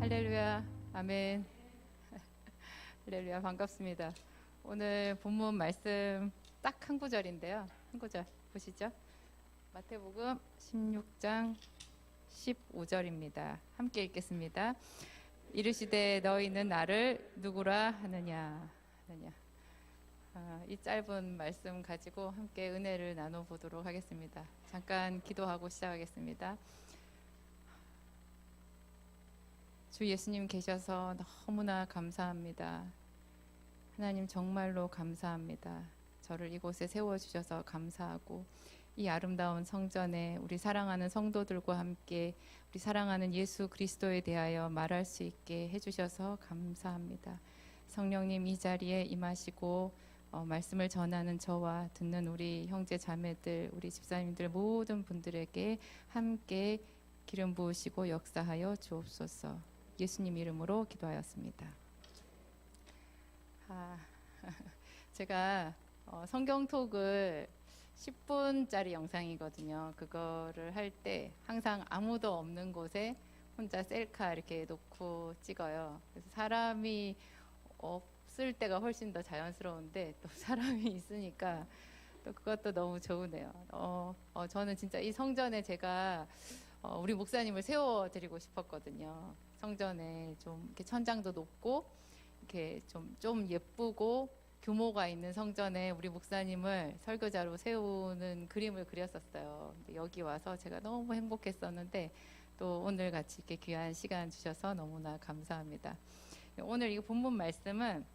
할렐루야, 아멘. 할렐루야, 반갑습니다. 오늘 본문 말씀 딱 한 구절인데요. 한 구절 보시죠. 마태복음 16장 15절입니다. 함께 읽겠습니다. 이르시되 너희는 나를 누구라 하느냐. 이 짧은 말씀 가지고 함께 은혜를 나눠보도록 하겠습니다. 잠깐 기도하고 시작하겠습니다. 주 예수님 계셔서 너무나 감사합니다. 하나님 정말로 감사합니다. 저를 이곳에 세워주셔서 감사하고 이 아름다운 성전에 우리 사랑하는 성도들과 함께 우리 사랑하는 예수 그리스도에 대하여 말할 수 있게 해주셔서 감사합니다. 성령님 이 자리에 임하시고 말씀을 전하는 저와 듣는 우리 형제 자매들, 우리 집사님들 모든 분들에게 함께 기름 부으시고 역사하여 주옵소서. 예수님 이름으로 기도하였습니다. 제가 성경톡을 10분짜리 영상이거든요. 그거를 할 때 항상 아무도 없는 곳에 혼자 셀카 이렇게 놓고 찍어요. 그래서 사람이 없을 때가 훨씬 더 자연스러운데 또 사람이 있으니까 또 그것도 너무 좋으네요. 저는 진짜 이 성전에 제가 우리 목사님을 세워드리고 싶었거든요. 성전에 좀 이렇게 천장도 높고 이렇게 좀 예쁘고 규모가 있는 성전에 우리 목사님을 설교자로 세우는 그림을 그렸었어요. 근데 여기 와서 제가 너무 행복했었는데 또 오늘 같이 이렇게 귀한 시간 주셔서 너무나 감사합니다. 오늘 이 본문 말씀은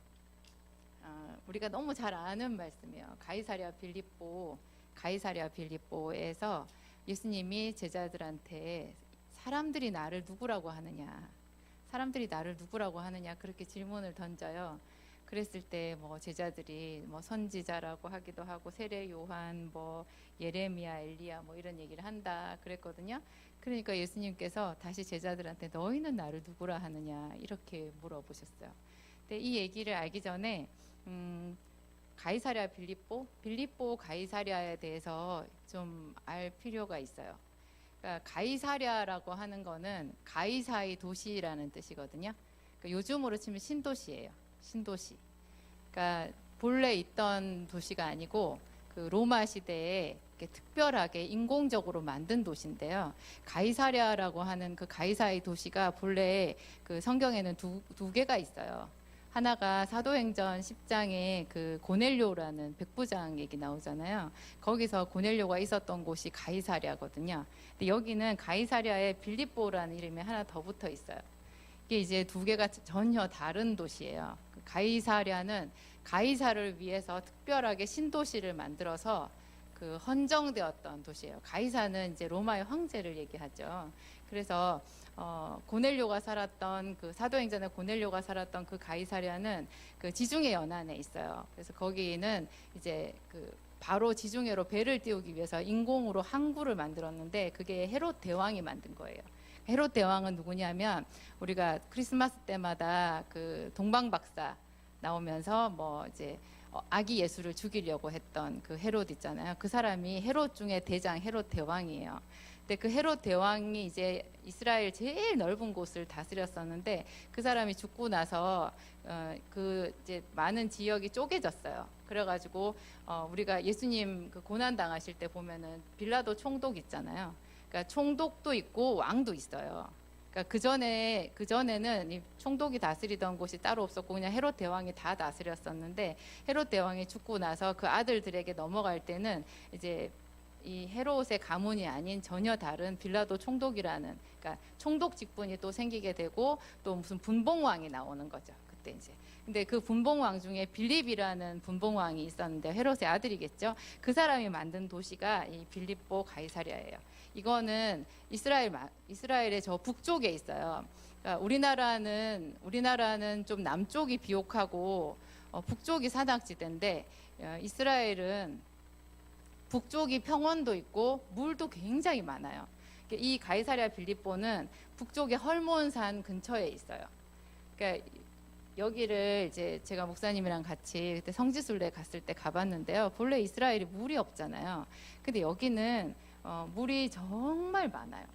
우리가 너무 잘 아는 말씀이에요. 가이사랴 빌립보에서 예수님이 제자들한테 사람들이 나를 누구라고 하느냐 그렇게 질문을 던져요. 그랬을 때 제자들이 선지자라고 하기도 하고 세례 요한 예레미야 엘리야 이런 얘기를 한다 그랬거든요. 그러니까 예수님께서 다시 제자들한테 너희는 나를 누구라 하느냐 이렇게 물어보셨어요. 근데 이 얘기를 알기 전에 가이사랴 빌립보 가이사랴에 대해서 좀 알 필요가 있어요. 그러니까 가이사랴라고 하는 거는 가이사의 도시라는 뜻이거든요. 그러니까 요즘으로 치면 신도시예요. 신도시. 그러니까 본래 있던 도시가 아니고 그 로마 시대에 특별하게 인공적으로 만든 도시인데요. 가이사랴라고 하는 그 가이사의 도시가 본래 그 성경에는 두 개가 있어요. 하나가 사도행전 10장에 그 고넬료라는 백부장 얘기 나오잖아요. 거기서 고넬료가 있었던 곳이 가이사랴거든요. 근데 여기는 가이사랴에 빌립보라는 이름이 하나 더 붙어 있어요. 이게 이제 두 개가 전혀 다른 도시예요. 가이사랴는 가이사를 위해서 특별하게 신도시를 만들어서 그 헌정되었던 도시예요. 가이사는 이제 로마의 황제를 얘기하죠. 그래서 고넬료가 살았던 그 사도행전에 고넬료가 살았던 그 가이사랴는 그 지중해 연안에 있어요. 그래서 거기는 이제 그 바로 지중해로 배를 띄우기 위해서 인공으로 항구를 만들었는데 그게 헤롯 대왕이 만든 거예요. 헤롯 대왕은 누구냐면 우리가 크리스마스 때마다 그 동방박사 나오면서 이제 아기 예수를 죽이려고 했던 그 헤롯 있잖아요. 그 사람이 헤롯 중에 대장 헤롯 대왕이에요. 근데 그 헤롯 대왕이 이제 이스라엘 제일 넓은 곳을 다스렸었는데 그 사람이 죽고 나서 그 이제 많은 지역이 쪼개졌어요. 그래가지고 우리가 예수님 그 고난 당하실 때 보면은 빌라도 총독 있잖아요. 그러니까 총독도 있고 왕도 있어요. 그러니까 그전에는 이 총독이 다스리던 곳이 따로 없었고 그냥 헤롯 대왕이 다 다스렸었는데 헤롯 대왕이 죽고 나서 그 아들들에게 넘어갈 때는 이제 이 헤롯의 가문이 아닌 전혀 다른 빌라도 총독이라는 그러니까 총독 직분이 또 생기게 되고 또 무슨 분봉왕이 나오는 거죠. 그때 이제. 근데 그 분봉왕 중에 빌립이라는 분봉왕이 있었는데 헤롯의 아들이겠죠. 그 사람이 만든 도시가 이 빌립보 가이사랴예요. 이거는 이스라엘의 저 북쪽에 있어요. 그러니까 우리나라는 좀 남쪽이 비옥하고 북쪽이 사막지대인데 이스라엘은 북쪽이 평원도 있고 물도 굉장히 많아요. 이 가이사랴 빌립보는 북쪽의 헐몬산 근처에 있어요. 그러니까 여기를 이제 제가 목사님이랑 같이 그때 성지순례 갔을 때 가봤는데요. 본래 이스라엘이 물이 없잖아요. 근데 여기는 물이 정말 많아요.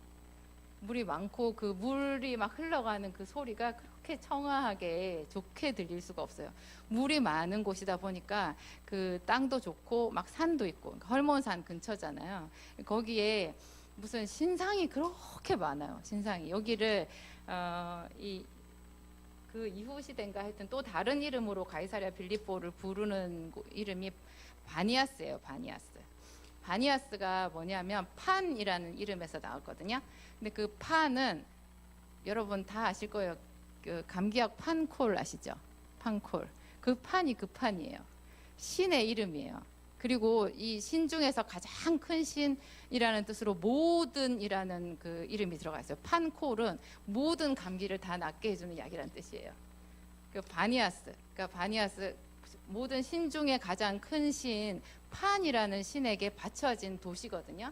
물이 많고 그 물이 막 흘러가는 그 소리가 그렇게 청아하게 좋게 들릴 수가 없어요. 물이 많은 곳이다 보니까 그 땅도 좋고 막 산도 있고, 그러니까 헐몬산 근처잖아요. 거기에 무슨 신상이 그렇게 많아요. 신상이 여기를 그 이후 시대인가 하여튼 또 다른 이름으로 가이사랴 빌립보를 부르는 이름이 바니아스예요. 바니아스. 바니아스가 뭐냐면 판이라는 이름에서 나왔거든요. 근데 그 판은 여러분 다 아실 거예요. 그 감기약 판콜 아시죠? 판콜. 그 판이 그 판이에요. 신의 이름이에요. 그리고 이 신 중에서 가장 큰 신이라는 뜻으로 모든이라는 그 이름이 들어가 있어요. 판콜은 모든 감기를 다 낫게 해주는 약이라는 뜻이에요. 그 바니아스, 그러니까 바니아스 모든 신 중에 가장 큰 신 판이라는 신에게 바쳐진 도시거든요.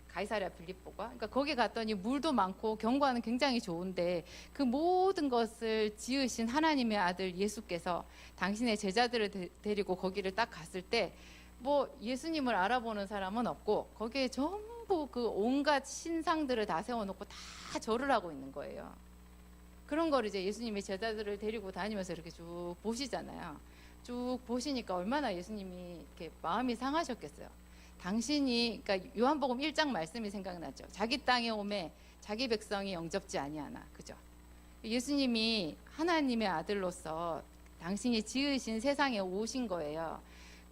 가이사랴 빌립보가. 그러니까 거기 갔더니 물도 많고 경관은 굉장히 좋은데 그 모든 것을 지으신 하나님의 아들 예수께서 당신의 제자들을 데리고 거기를 딱 갔을 때 뭐 예수님을 알아보는 사람은 없고 거기에 전부 그 온갖 신상들을 다 세워놓고 다 절을 하고 있는 거예요. 그런 걸 이제 예수님이 제자들을 데리고 다니면서 이렇게 쭉 보시잖아요. 쭉 보시니까 얼마나 예수님이 이렇게 마음이 상하셨겠어요. 당신이, 그러니까 요한복음 1장 말씀이 생각나죠. 자기 땅에 오매 자기 백성이 영접지 아니하나, 그죠? 예수님이 하나님의 아들로서 당신이 지으신 세상에 오신 거예요.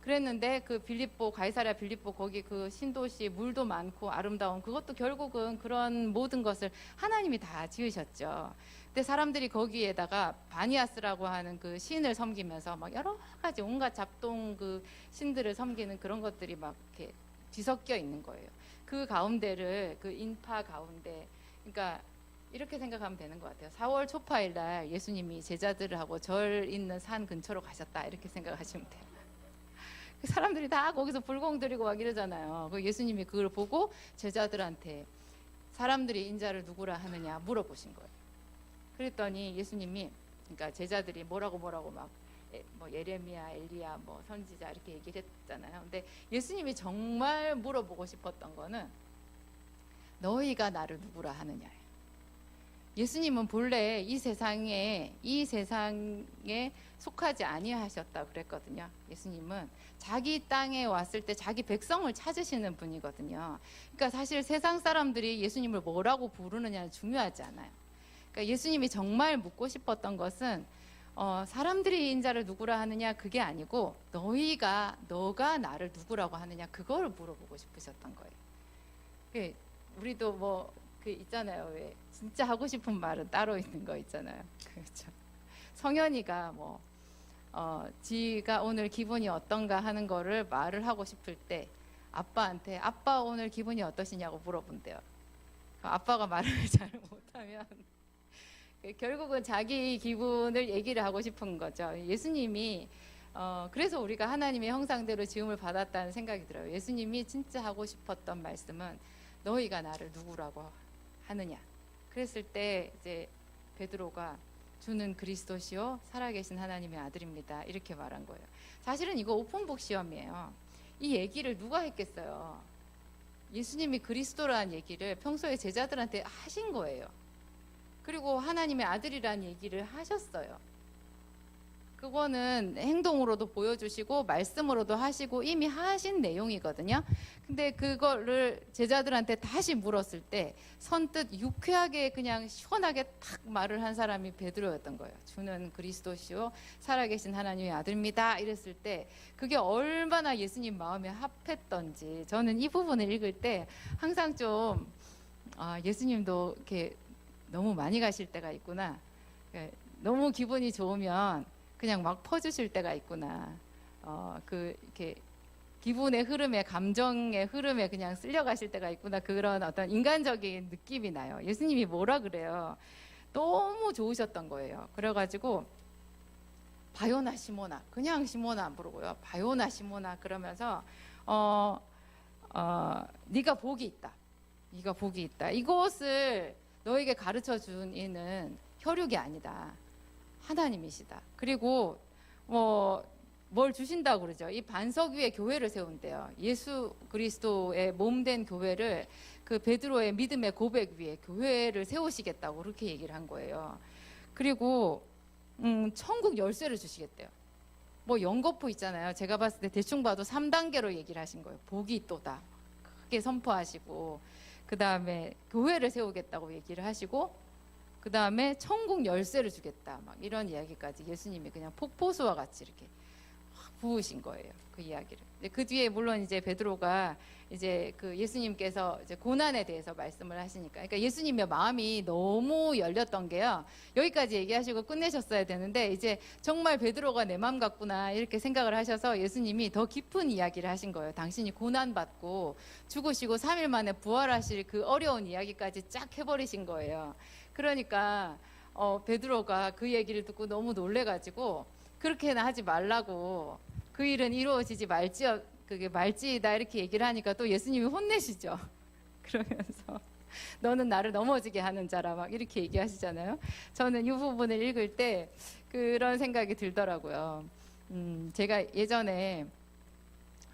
그랬는데 그 빌립보, 가이사랴 빌립보 거기 그 신도시 물도 많고 아름다운 그것도 결국은 그런 모든 것을 하나님이 다 지으셨죠. 근데 사람들이 거기에다가 바니아스라고 하는 그 신을 섬기면서 막 여러 가지 온갖 잡동 그 신들을 섬기는 그런 것들이 막 이렇게 뒤섞여 있는 거예요. 그 가운데를 그 인파 가운데, 그러니까 이렇게 생각하면 되는 것 같아요. 4월 초파일 날 예수님이 제자들을 하고 절 있는 산 근처로 가셨다, 이렇게 생각하시면 돼요. 사람들이 다 거기서 불공 드리고 막 이러잖아요. 예수님이 그걸 보고 제자들한테 사람들이 인자를 누구라 하느냐 물어보신 거예요. 그랬더니 예수님이, 그러니까 제자들이 뭐라고 막 뭐 예레미야, 엘리야, 뭐 선지자 이렇게 얘기를 했잖아요. 근데 예수님이 정말 물어보고 싶었던 거는 너희가 나를 누구라 하느냐예요. 예수님은 본래 이 세상에 속하지 아니하셨다 그랬거든요. 예수님은 자기 땅에 왔을 때 자기 백성을 찾으시는 분이거든요. 그러니까 사실 세상 사람들이 예수님을 뭐라고 부르느냐는 중요하지 않아요. 그러니까 예수님이 정말 묻고 싶었던 것은 사람들이 인자를 누구라 하느냐 그게 아니고 너가 나를 누구라고 하느냐 그거를 물어보고 싶으셨던 거예요. 우리도 뭐 그 있잖아요. 왜 진짜 하고 싶은 말은 따로 있는 거 있잖아요. 그렇죠. 성현이가 뭐 지가 오늘 기분이 어떤가 하는 거를 말을 하고 싶을 때 아빠한테 아빠 오늘 기분이 어떠시냐고 물어본대요. 아빠가 말을 잘 못하면 결국은 자기 기분을 얘기를 하고 싶은 거죠. 예수님이 그래서 우리가 하나님의 형상대로 지음을 받았다는 생각이 들어요. 예수님이 진짜 하고 싶었던 말씀은 너희가 나를 누구라고 하느냐. 그랬을 때 이제 베드로가 주는 그리스도시요 살아계신 하나님의 아들입니다. 이렇게 말한 거예요. 사실은 이거 오픈북 시험이에요. 이 얘기를 누가 했겠어요? 예수님이 그리스도라는 얘기를 평소에 제자들한테 하신 거예요. 그리고 하나님의 아들이라는 얘기를 하셨어요. 그거는 행동으로도 보여주시고 말씀으로도 하시고 이미 하신 내용이거든요. 근데 그거를 제자들한테 다시 물었을 때 선뜻 유쾌하게 그냥 시원하게 탁 말을 한 사람이 베드로였던 거예요. 주는 그리스도시요 살아계신 하나님의 아들입니다. 이랬을 때 그게 얼마나 예수님 마음에 합했던지 저는 이 부분을 읽을 때 항상 좀 예수님도 이렇게 너무 많이 가실 때가 있구나. 너무 기분이 좋으면 그냥 막 퍼주실 때가 있구나. 이렇게 기분의 흐름에, 감정의 흐름에 그냥 쓸려가실 때가 있구나. 그런 어떤 인간적인 느낌이 나요. 예수님이 뭐라 그래요? 너무 좋으셨던 거예요. 그래가지고 바요나 시모나, 그냥 시모나 안 부르고요. 바요나 시모나 그러면서 네가 복이 있다. 네가 복이 있다. 이것을 너에게 가르쳐 준 이는 혈육이 아니다. 하나님이시다. 그리고 뭐 뭘 주신다고 그러죠. 이 반석 위에 교회를 세운대요. 예수 그리스도의 몸된 교회를 그 베드로의 믿음의 고백 위에 교회를 세우시겠다고 그렇게 얘기를 한 거예요. 그리고 천국 열쇠를 주시겠대요. 뭐 연거푸 있잖아요. 제가 봤을 때 대충 봐도 3단계로 얘기를 하신 거예요. 복이 또다 크게 선포하시고, 그 다음에 교회를 세우겠다고 얘기를 하시고, 그 다음에 천국 열쇠를 주겠다, 막 이런 이야기까지 예수님이 그냥 폭포수와 같이 이렇게 부으신 거예요, 그 이야기를. 그 뒤에 물론 이제 베드로가 이제 그 예수님께서 이제 고난에 대해서 말씀을 하시니까, 그러니까 예수님의 마음이 너무 열렸던 게요, 여기까지 얘기하시고 끝내셨어야 되는데 이제 정말 베드로가 내 마음 같구나 이렇게 생각을 하셔서 예수님이 더 깊은 이야기를 하신 거예요. 당신이 고난 받고 죽으시고 3일 만에 부활하실 그 어려운 이야기까지 쫙 해버리신 거예요. 그러니까 베드로가 그 얘기를 듣고 너무 놀래가지고 그렇게는 하지 말라고, 그 일은 이루어지지 그게 말지이다 이렇게 얘기를 하니까 또 예수님이 혼내시죠. 그러면서 너는 나를 넘어지게 하는 자라 막 이렇게 얘기하시잖아요. 저는 이 부분을 읽을 때 그런 생각이 들더라고요. 제가 예전에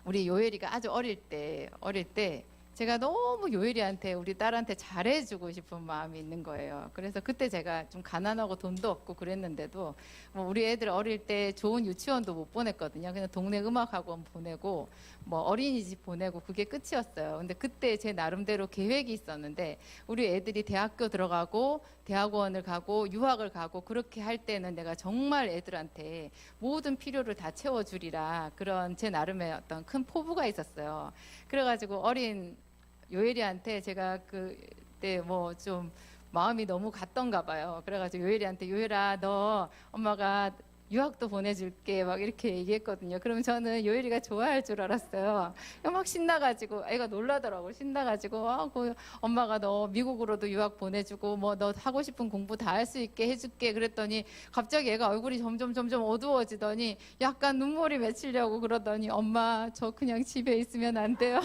우리 요엘이가 아주 어릴 때 제가 너무 요엘이한테, 우리 딸한테 잘해주고 싶은 마음이 있는 거예요. 그래서 그때 제가 좀 가난하고 돈도 없고 그랬는데도 뭐 우리 애들 어릴 때 좋은 유치원도 못 보냈거든요. 그냥 동네 음악학원 보내고 뭐 어린이집 보내고 그게 끝이었어요. 근데 그때 제 나름대로 계획이 있었는데, 우리 애들이 대학교 들어가고 대학원을 가고 유학을 가고 그렇게 할 때는 내가 정말 애들한테 모든 필요를 다 채워주리라, 그런 제 나름의 어떤 큰 포부가 있었어요. 그래가지고 어린 요엘이한테 제가 그때 뭐 좀 마음이 너무 갔던가 봐요. 그래가지고 요엘이한테, 요엘아 너 엄마가 유학도 보내줄게 막 이렇게 얘기했거든요. 그러면 저는 요엘이가 좋아할 줄 알았어요. 막 신나가지고, 애가 놀라더라고요. 신나가지고 그 엄마가 너 미국으로도 유학 보내주고 뭐 너 하고 싶은 공부 다 할 수 있게 해줄게 그랬더니, 갑자기 애가 얼굴이 점점 어두워지더니 약간 눈물이 맺히려고 그러더니, 엄마 저 그냥 집에 있으면 안 돼요?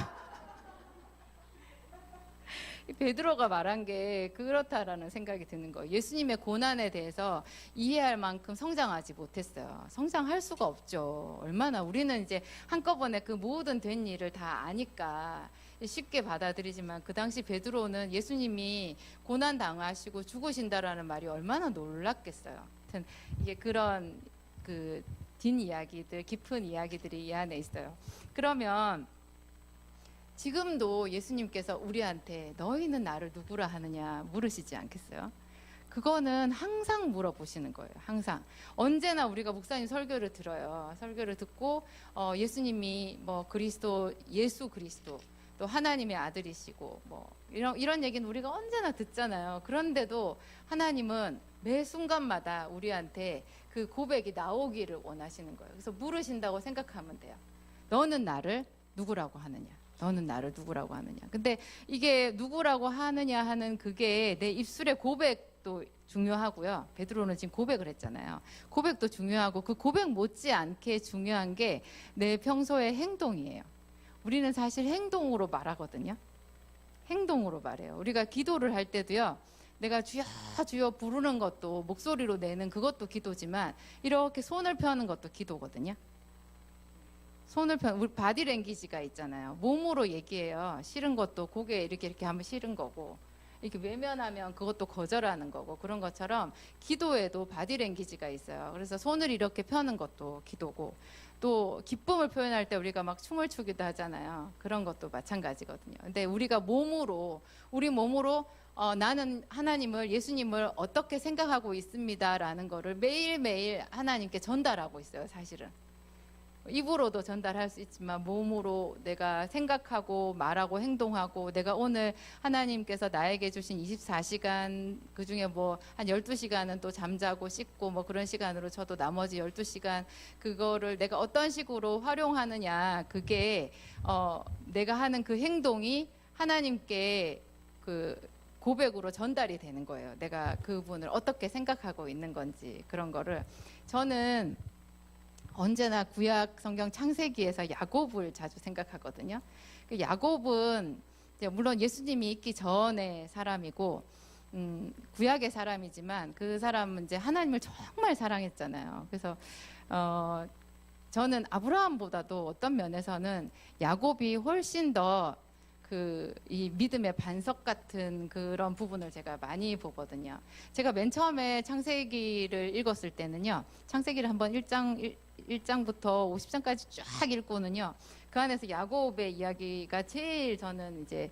베드로가 말한 게 그렇다라는 생각이 드는 거예요. 예수님의 고난에 대해서 이해할 만큼 성장하지 못했어요. 성장할 수가 없죠. 얼마나 우리는 이제 한꺼번에 그 모든 된 일을 다 아니까 쉽게 받아들이지만, 그 당시 베드로는 예수님이 고난 당하시고 죽으신다라는 말이 얼마나 놀랐겠어요. 하여튼 이게 그런 그 뒷이야기들, 깊은 이야기들이 이 안에 있어요. 그러면 지금도 예수님께서 우리한테 너희는 나를 누구라 하느냐 물으시지 않겠어요? 그거는 항상 물어보시는 거예요. 항상. 언제나 우리가 목사님 설교를 들어요. 설교를 듣고 예수님이 뭐 그리스도, 예수 그리스도, 또 하나님의 아들이시고 뭐 이런 얘기는 우리가 언제나 듣잖아요. 그런데도 하나님은 매 순간마다 우리한테 그 고백이 나오기를 원하시는 거예요. 그래서 물으신다고 생각하면 돼요. 너는 나를 누구라고 하느냐? 너는 나를 누구라고 하느냐? 근데 이게 누구라고 하느냐 하는 그게 내 입술의 고백도 중요하고요. 베드로는 지금 고백을 했잖아요. 고백도 중요하고, 그 고백 못지않게 중요한 게 내 평소의 행동이에요. 우리는 사실 행동으로 말하거든요. 행동으로 말해요. 우리가 기도를 할 때도요, 내가 주여 주여 부르는 것도, 목소리로 내는 그것도 기도지만, 이렇게 손을 펴는 것도 기도거든요. 손을 펴, 우리 바디랭귀지가 있잖아요. 몸으로 얘기해요. 싫은 것도 고개 이렇게 하면 싫은 거고, 이렇게 외면하면 그것도 거절하는 거고, 그런 것처럼 기도에도 바디랭귀지가 있어요. 그래서 손을 이렇게 펴는 것도 기도고, 또 기쁨을 표현할 때 우리가 막 춤을 추기도 하잖아요. 그런 것도 마찬가지거든요. 근데 우리가 우리 몸으로 나는 하나님을, 예수님을 어떻게 생각하고 있습니다라는 거를 매일매일 하나님께 전달하고 있어요. 사실은 입으로도 전달할 수 있지만, 몸으로 내가 생각하고 말하고 행동하고, 내가 오늘 하나님께서 나에게 주신 24시간 그중에 뭐 한 12시간은 또 잠자고 씻고 뭐 그런 시간으로 쳐도 나머지 12시간 그거를 내가 어떤 식으로 활용하느냐, 그게 내가 하는 그 행동이 하나님께 그 고백으로 전달이 되는 거예요. 내가 그분을 어떻게 생각하고 있는 건지, 그런 거를. 저는 언제나 구약 성경 창세기에서 야곱을 자주 생각하거든요. 그 야곱은 물론 예수님이 있기 전에 사람이고 구약의 사람이지만, 그 사람은 이제 하나님을 정말 사랑했잖아요. 그래서 저는 아브라함보다도 어떤 면에서는 야곱이 훨씬 더 이 믿음의 반석 같은 그런 부분을 제가 많이 보거든요. 제가 맨 처음에 창세기를 읽었을 때는요, 창세기를 한번 1장부터 50장까지 쫙 읽고는요, 그 안에서 야곱의 이야기가 제일 저는 이제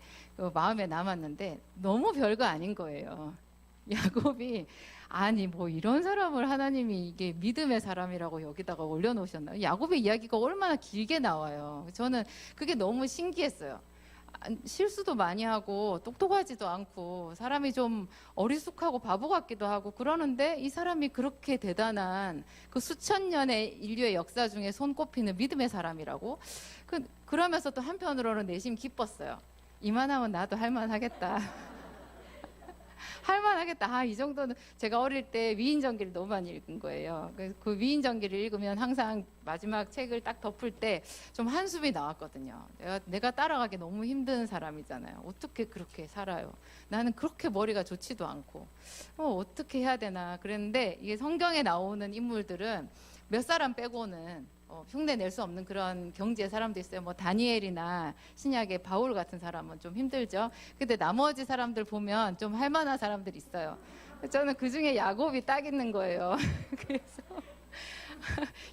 마음에 남았는데 너무 별거 아닌 거예요. 야곱이 아니 뭐 이런 사람을 하나님이 이게 믿음의 사람이라고 여기다가 올려놓으셨나요? 야곱의 이야기가 얼마나 길게 나와요. 저는 그게 너무 신기했어요. 실수도 많이 하고 똑똑하지도 않고 사람이 좀 어리숙하고 바보 같기도 하고 그러는데 이 사람이 그렇게 대단한 그 수천 년의 인류의 역사 중에 손꼽히는 믿음의 사람이라고 그러면서 또 한편으로는 내심 기뻤어요. 이만하면 나도 할만하겠다. 할만하겠다. 아, 이 정도는 제가 어릴 때 위인전기를 너무 많이 읽은 거예요. 그래서 그 위인전기를 읽으면 항상 마지막 책을 딱 덮을 때 좀 한숨이 나왔거든요. 내가 따라가기 너무 힘든 사람이잖아요. 어떻게 그렇게 살아요? 나는 그렇게 머리가 좋지도 않고 어떻게 해야 되나 그랬는데 이게 성경에 나오는 인물들은 몇 사람 빼고는 흉내 낼 수 없는 그런 경지의 사람도 있어요. 뭐 다니엘이나 신약의 바울 같은 사람은 좀 힘들죠. 근데 나머지 사람들 보면 좀 할 만한 사람들이 있어요. 저는 그 중에 야곱이 딱 있는 거예요. 그래서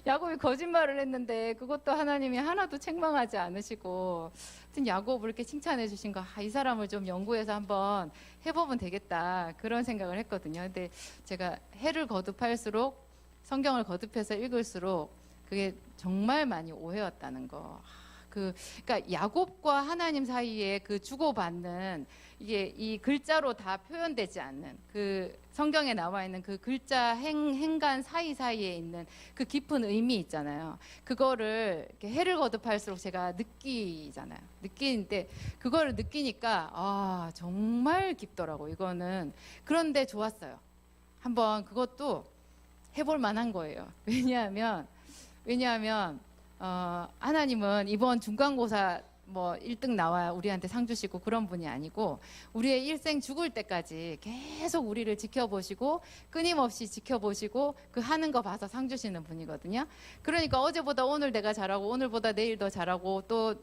야곱이 거짓말을 했는데 그것도 하나님이 하나도 책망하지 않으시고 하여튼 야곱을 이렇게 칭찬해 주신 거, 이 사람을 좀 연구해서 한번 해보면 되겠다 그런 생각을 했거든요. 근데 제가 해를 거듭할수록 성경을 거듭해서 읽을수록 그게 정말 많이 오해였다는 거. 그러니까 야곱과 하나님 사이에 그 주고받는 이게 이 글자로 다 표현되지 않는 그 성경에 나와 있는 그 글자 행간 사이사이에 있는 그 깊은 의미 있잖아요. 그거를 이렇게 해를 거듭할수록 제가 느끼잖아요. 느끼는데 그거를 느끼니까 정말 깊더라고 이거는. 그런데 좋았어요. 한번 그것도 해볼 만한 거예요. 왜냐하면 하나님은 이번 중간고사 뭐 1등 나와야 우리한테 상 주시고 그런 분이 아니고 우리의 일생 죽을 때까지 계속 우리를 지켜보시고 끊임없이 지켜보시고 그 하는 거 봐서 상 주시는 분이거든요. 그러니까 어제보다 오늘 내가 잘하고 오늘보다 내일 더 잘하고 또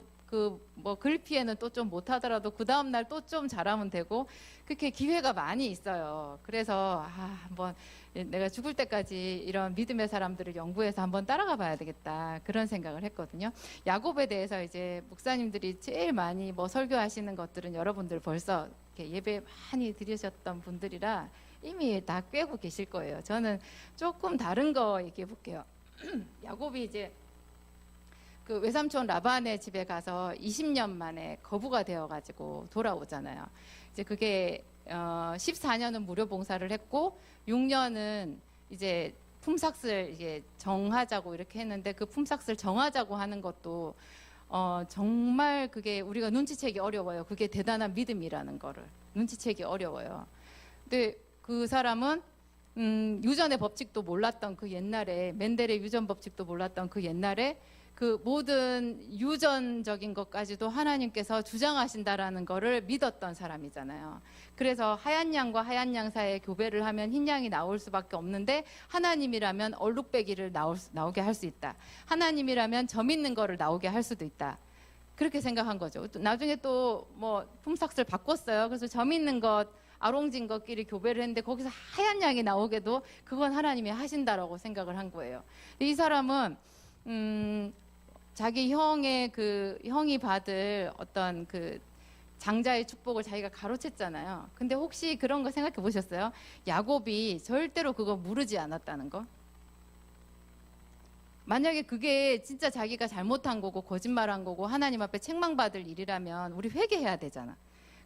뭐 글피에는 또 좀 못하더라도 그 다음날 또 좀 잘하면 되고 그렇게 기회가 많이 있어요. 그래서 한번 내가 죽을 때까지 이런 믿음의 사람들을 연구해서 한번 따라가 봐야 되겠다 그런 생각을 했거든요. 야곱에 대해서 이제 목사님들이 제일 많이 뭐 설교하시는 것들은 여러분들 벌써 이렇게 예배 많이 들으셨던 분들이라 이미 다 꿰고 계실 거예요. 저는 조금 다른 거 얘기해 볼게요. 야곱이 이제 그 외삼촌 라반의 집에 가서 20년 만에 거부가 되어가지고 돌아오잖아요. 이제 그게 14년은 무료 봉사를 했고 6년은 이제 품삯을 이게 정하자고 이렇게 했는데 그 품삯을 정하자고 하는 것도 정말 그게 우리가 눈치채기 어려워요. 그게 대단한 믿음이라는 거를 눈치채기 어려워요. 근데 그 사람은 유전의 법칙도 몰랐던 그 옛날에 멘델의 유전 법칙도 몰랐던 그 옛날에 그 모든 유전적인 것까지도 하나님께서 주장하신다라는 거를 믿었던 사람이잖아요. 그래서 하얀 양과 하얀 양 사이에 교배를 하면 흰 양이 나올 수밖에 없는데 하나님이라면 얼룩배기를 나오게 할 수 있다. 하나님이라면 점 있는 거를 나오게 할 수도 있다. 그렇게 생각한 거죠. 나중에 또 뭐 품삯을 바꿨어요. 그래서 점 있는 것 아롱진 것끼리 교배를 했는데 거기서 하얀 양이 나오게도 그건 하나님이 하신다라고 생각을 한 거예요. 이 사람은 자기 형이 받을 어떤 그 장자의 축복을 자기가 가로챘잖아요. 근데 혹시 그런 거 생각해 보셨어요? 야곱이 절대로 그거 무르지 않았다는 거? 만약에 그게 진짜 자기가 잘못한 거고 거짓말한 거고 하나님 앞에 책망받을 일이라면 우리 회개해야 되잖아.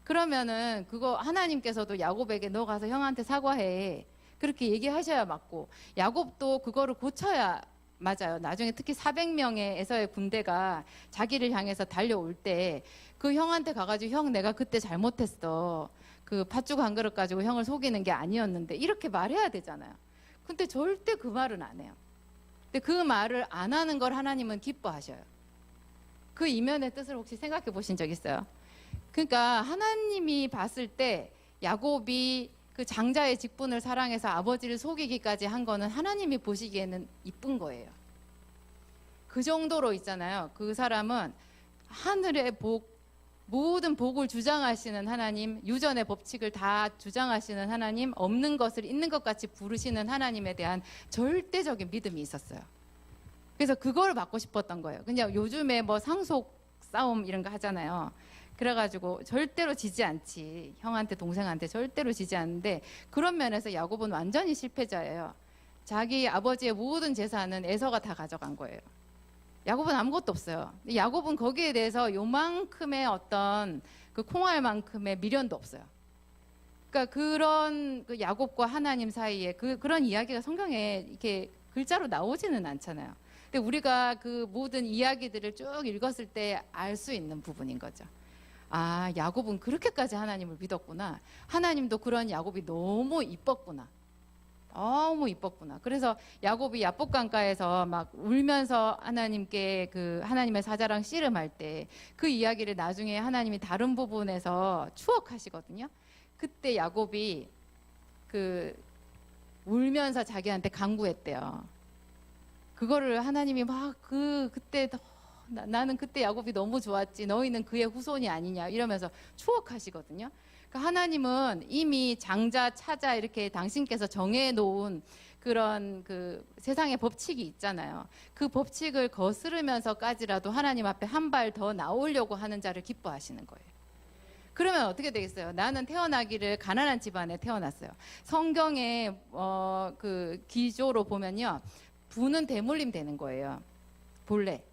그러면은 그거 하나님께서도 야곱에게 너 가서 형한테 사과해 그렇게 얘기하셔야 맞고 야곱도 그거를 고쳐야 맞아요. 나중에 특히 400명의 에서의 군대가 자기를 향해서 달려올 때 그 형한테 가가지고 형 내가 그때 잘못했어. 그 팥죽 한 그릇 가지고 형을 속이는 게 아니었는데 이렇게 말해야 되잖아요. 근데 절대 그 말은 안 해요. 근데 그 말을 안 하는 걸 하나님은 기뻐하셔요. 그 이면의 뜻을 혹시 생각해 보신 적 있어요? 그러니까 하나님이 봤을 때 야곱이 그 장자의 직분을 사랑해서 아버지를 속이기까지 한 거는 하나님이 보시기에는 이쁜 거예요. 그 정도로 있잖아요. 그 사람은 하늘의 복, 모든 복을 주장하시는 하나님, 유전의 법칙을 다 주장하시는 하나님, 없는 것을 있는 것 같이 부르시는 하나님에 대한 절대적인 믿음이 있었어요. 그래서 그걸 받고 싶었던 거예요. 그냥 요즘에 뭐 상속 싸움 이런 거 하잖아요. 그래가지고 절대로 지지 않지. 형한테 동생한테 절대로 지지 않는데, 그런 면에서 야곱은 완전히 실패자예요. 자기 아버지의 모든 재산은 에서가 다 가져간 거예요. 야곱은 아무것도 없어요. 야곱은 거기에 대해서 요만큼의 어떤 그 콩알만큼의 미련도 없어요. 그러니까 그런 그 야곱과 하나님 사이에 그런 이야기가 성경에 이렇게 글자로 나오지는 않잖아요. 근데 우리가 그 모든 이야기들을 쭉 읽었을 때 알 수 있는 부분인 거죠. 아, 야곱은 그렇게까지 하나님을 믿었구나. 하나님도 그런 야곱이 너무 이뻤구나. 너무 이뻤구나. 그래서 야곱이 야복강가에서 막 울면서 하나님께 그 하나님의 사자랑 씨름할 때 그 이야기를 나중에 하나님이 다른 부분에서 추억하시거든요. 그때 야곱이 그 울면서 자기한테 간구했대요. 그거를 하나님이 막 그때 나는 그때 야곱이 너무 좋았지. 너희는 그의 후손이 아니냐 이러면서 추억하시거든요. 그러니까 하나님은 이미 장자, 차자 이렇게 당신께서 정해놓은 그런 그 세상의 법칙이 있잖아요. 그 법칙을 거스르면서까지라도 하나님 앞에 한 발 더 나오려고 하는 자를 기뻐하시는 거예요. 그러면 어떻게 되겠어요? 나는 태어나기를 가난한 집안에 태어났어요. 성경의 그 기조로 보면요, 부는 대물림 되는 거예요. 본래.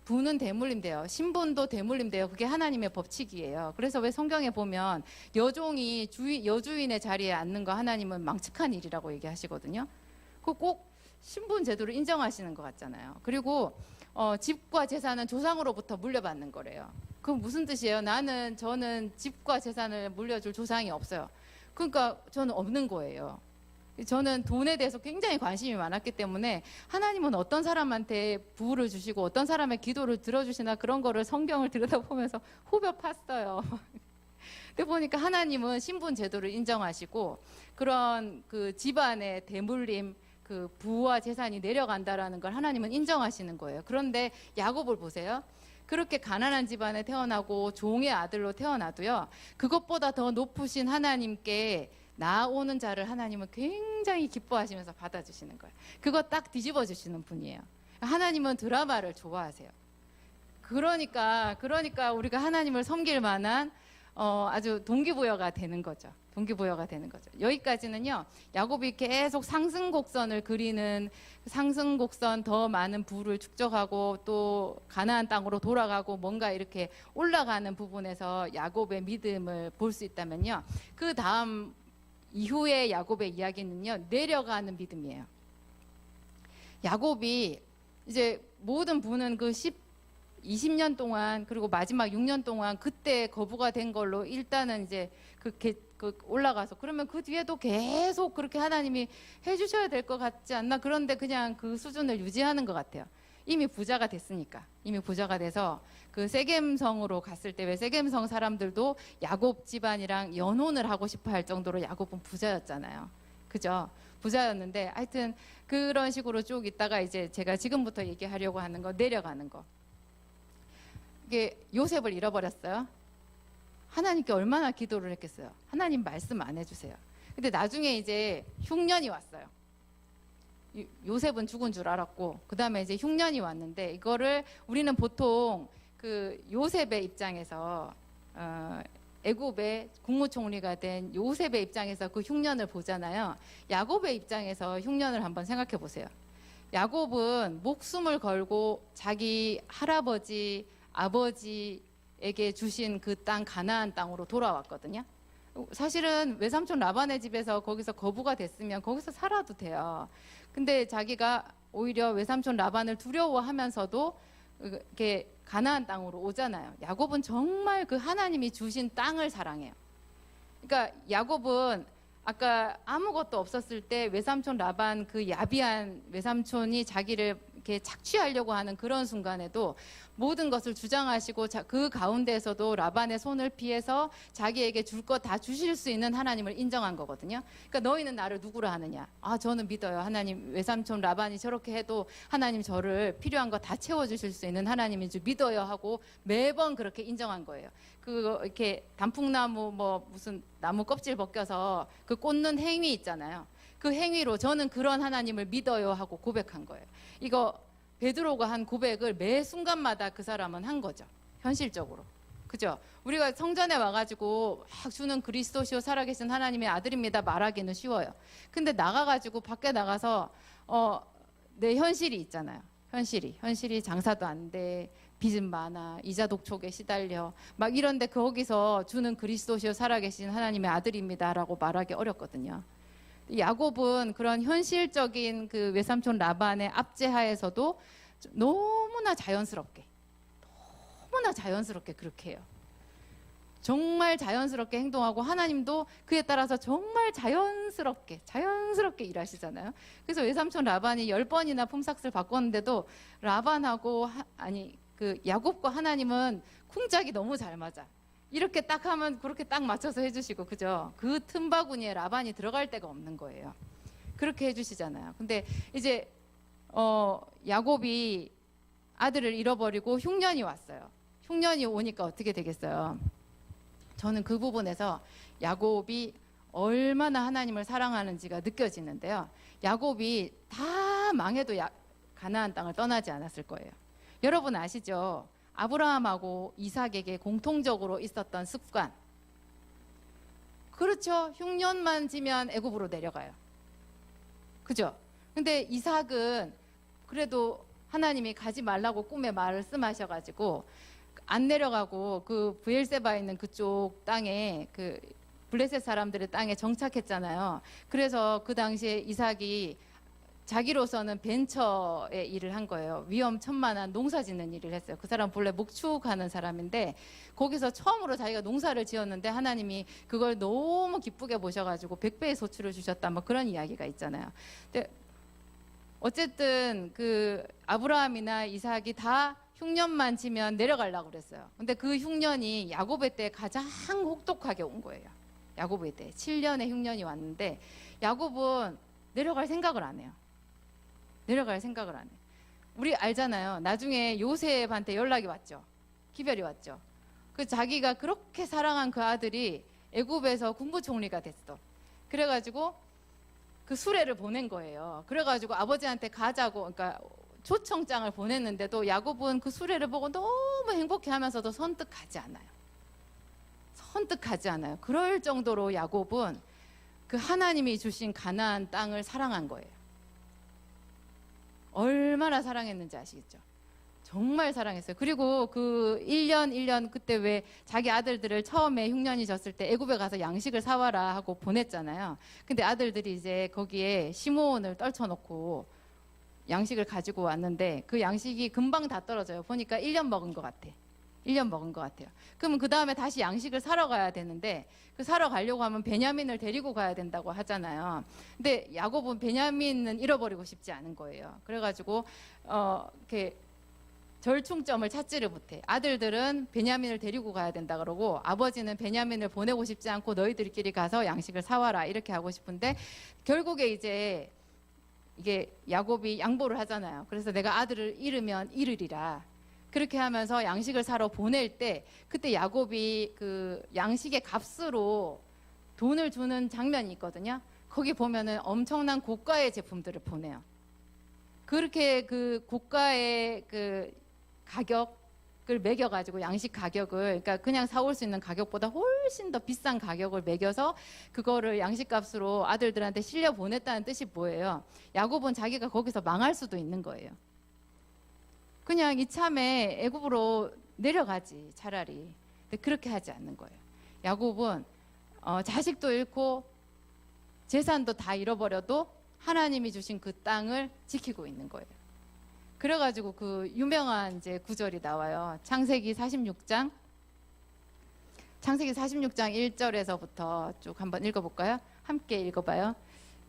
부는 대물림 돼요. 신분도 대물림 돼요. 그게 하나님의 법칙이에요. 그래서 왜 성경에 보면 여종이 여주인의 자리에 앉는 거 하나님은 망측한 일이라고 얘기하시거든요. 그 꼭 신분 제도를 인정하시는 것 같잖아요. 그리고 집과 재산은 조상으로부터 물려받는 거래요. 그럼 무슨 뜻이에요? 저는 집과 재산을 물려줄 조상이 없어요. 그러니까 저는 없는 거예요. 저는 돈에 대해서 굉장히 관심이 많았기 때문에 하나님은 어떤 사람한테 부를 주시고 어떤 사람의 기도를 들어주시나 그런 거를 성경을 들여다보면서 후벼 팠어요. 근데 보니까 하나님은 신분 제도를 인정하시고 그런 그 집안의 대물림, 그 부와 재산이 내려간다라는 걸 하나님은 인정하시는 거예요. 그런데 야곱을 보세요. 그렇게 가난한 집안에 태어나고 종의 아들로 태어나도요, 그것보다 더 높으신 하나님께 나오는 자를 하나님은 굉장히 기뻐하시면서 받아주시는 거예요. 그거 딱 뒤집어 주시는 분이에요. 하나님은 드라마를 좋아하세요. 그러니까 우리가 하나님을 섬길 만한 아주 동기부여가 되는 거죠. 동기부여가 되는 거죠. 여기까지는요, 야곱이 계속 상승곡선을 그리는, 상승곡선, 더 많은 부를 축적하고 또 가나안 땅으로 돌아가고 뭔가 이렇게 올라가는 부분에서 야곱의 믿음을 볼 수 있다면요, 그 다음 이후의 야곱의 이야기는요, 내려가는 믿음이에요. 야곱이 이제 모든 부는 그 20년 동안, 그리고 마지막 6년 동안 그때 거부가 된 걸로 일단은 이제 올라가서, 그러면 그 뒤에도 계속 그렇게 하나님이 해주셔야 될 것 같지 않나? 그런데 그냥 그 수준을 유지하는 것 같아요. 이미 부자가 됐으니까. 이미 부자가 돼서 그 세겜성으로 갔을 때 왜 세겜성 사람들도 야곱 집안이랑 연혼을 하고 싶어 할 정도로 야곱은 부자였잖아요. 그죠? 부자였는데 하여튼 그런 식으로 쭉 있다가 이제 제가 지금부터 얘기하려고 하는 거, 내려가는 거. 이게 요셉을 잃어버렸어요. 하나님께 얼마나 기도를 했겠어요. 하나님 말씀 안 해주세요. 근데 나중에 이제 흉년이 왔어요. 요셉은 죽은 줄 알았고, 그 다음에 이제 흉년이 왔는데, 이거를 우리는 보통 그 요셉의 입장에서 애굽의 국무총리가 된 요셉의 입장에서 그 흉년을 보잖아요. 야곱의 입장에서 흉년을 한번 생각해 보세요. 야곱은 목숨을 걸고 자기 할아버지, 아버지에게 주신 그 땅, 가나안 땅으로 돌아왔거든요. 사실은 외삼촌 라반의 집에서 거기서 거부가 됐으면 거기서 살아도 돼요. 근데 자기가 오히려 외삼촌 라반을 두려워하면서도 이렇게 가나안 땅으로 오잖아요. 야곱은 정말 그 하나님이 주신 땅을 사랑해요. 그러니까 야곱은 아까 아무것도 없었을 때 외삼촌 라반, 그 야비한 외삼촌이 자기를 이렇게 착취하려고 하는 그런 순간에도 모든 것을 주장하시고 그 가운데에서도 라반의 손을 피해서 자기에게 줄 것 다 주실 수 있는 하나님을 인정한 거거든요. 그러니까 너희는 나를 누구로 하느냐? 아, 저는 믿어요. 하나님, 외삼촌 라반이 저렇게 해도 하나님 저를 필요한 거 다 채워주실 수 있는 하나님인 줄 믿어요 하고 매번 그렇게 인정한 거예요. 그 이렇게 단풍나무 뭐 무슨 나무 껍질 벗겨서 그 꽂는 행위 있잖아요. 그 행위로 저는 그런 하나님을 믿어요 하고 고백한 거예요. 이거 베드로가 한 고백을 매 순간마다 그 사람은 한 거죠. 현실적으로. 그죠? 우리가 성전에 와가지고 막 주는 그리스도시요 살아계신 하나님의 아들입니다 말하기는 쉬워요. 근데 나가가지고 밖에 나가서 내 현실이 있잖아요. 현실이 장사도 안 돼. 빚은 많아. 이자 독촉에 시달려. 막 이런데 거기서 주는 그리스도시요 살아계신 하나님의 아들입니다라고 말하기 어렵거든요. 야곱은 그런 현실적인 그 외삼촌 라반의 압제하에서도 너무나 자연스럽게 그렇게 해요. 정말 자연스럽게 행동하고 하나님도 그에 따라서 정말 자연스럽게 일하시잖아요. 그래서 외삼촌 라반이 10번이나 품삯을 바꿨는데도 라반하고 그 야곱과 하나님은 쿵짝이 너무 잘 맞아. 이렇게 딱 하면 그렇게 딱 맞춰서 해주시고, 그죠? 그 틈바구니에 라반이 들어갈 데가 없는 거예요. 그렇게 해주시잖아요. 근데 이제 야곱이 아들을 잃어버리고 흉년이 왔어요. 흉년이 오니까 어떻게 되겠어요? 저는 그 부분에서 야곱이 얼마나 하나님을 사랑하는지가 느껴지는데요. 야곱이 다 망해도 가나안 땅을 떠나지 않았을 거예요. 여러분 아시죠? 아브라함하고 이삭에게 공통적으로 있었던 습관. 그렇죠. 흉년만 지면 애굽으로 내려가요. 그죠? 근데 이삭은 그래도 하나님이 가지 말라고 꿈에 말씀하셔가지고 안 내려가고 그 브엘세바에 있는 그쪽 땅에 그 블레셋 사람들의 땅에 정착했잖아요. 그래서 그 당시에 이삭이 자기로서는 벤처의 일을 한 거예요. 위험천만한 농사 짓는 일을 했어요. 그 사람 본래 목축하는 사람인데 거기서 처음으로 자기가 농사를 지었는데 하나님이 그걸 너무 기쁘게 보셔가지고 100배의 소출을 주셨다 뭐 그런 이야기가 있잖아요. 근데 어쨌든 그 아브라함이나 이삭이 다 흉년만 지면 내려가려고 그랬어요. 근데 그 흉년이 야곱의 때 가장 혹독하게 온 거예요. 야곱의 때 7년의 흉년이 왔는데 야곱은 내려갈 생각을 안 해요. 우리 알잖아요. 나중에 요셉한테 연락이 왔죠. 기별이 왔죠. 그 자기가 그렇게 사랑한 그 아들이 애굽에서 국무총리가 됐어. 그래가지고 그 수레를 보낸 거예요. 그래가지고 아버지한테 가자고, 그러니까 초청장을 보냈는데도 야곱은 그 수레를 보고 너무 행복해하면서도 선뜻하지 않아요. 그럴 정도로 야곱은 그 하나님이 주신 가나안 땅을 사랑한 거예요. 얼마나 사랑했는지 아시겠죠? 정말 사랑했어요. 그리고 그 1년 그때 왜 자기 아들들을 처음에 흉년이 졌을 때 애굽에 가서 양식을 사와라 하고 보냈잖아요. 근데 아들들이 이제 거기에 시므온을 떨쳐놓고 양식을 가지고 왔는데 그 양식이 금방 다 떨어져요. 보니까 1년 먹은 것 같아요. 그러면 그 다음에 다시 양식을 사러 가야 되는데 그 사러 가려고 하면 베냐민을 데리고 가야 된다고 하잖아요. 근데 야곱은 베냐민은 잃어버리고 싶지 않은 거예요. 그래가지고 이렇게 절충점을 찾지를 못해. 아들들은 베냐민을 데리고 가야 된다 그러고 아버지는 베냐민을 보내고 싶지 않고 너희들끼리 가서 양식을 사와라 이렇게 하고 싶은데 결국에 이제 이게 야곱이 양보를 하잖아요. 그래서 내가 아들을 잃으면 잃으리라. 그렇게 하면서 양식을 사러 보낼 때 그때 야곱이 그 양식의 값으로 돈을 주는 장면이 있거든요. 거기 보면은 엄청난 고가의 제품들을 보내요. 그렇게 그 고가의 그 가격을 매겨가지고 양식 가격을 그러니까 그냥 사올 수 있는 가격보다 훨씬 더 비싼 가격을 매겨서 그거를 양식값으로 아들들한테 실려 보냈다는 뜻이 뭐예요? 야곱은 자기가 거기서 망할 수도 있는 거예요. 그냥 이참에 애굽으로 내려가지 차라리. 근데 그렇게 하지 않는 거예요. 야곱은 자식도 잃고 재산도 다 잃어버려도 하나님이 주신 그 땅을 지키고 있는 거예요. 그래가지고 그 유명한 이제 구절이 나와요. 창세기 46장 1절에서부터 쭉 한번 읽어볼까요? 함께 읽어봐요.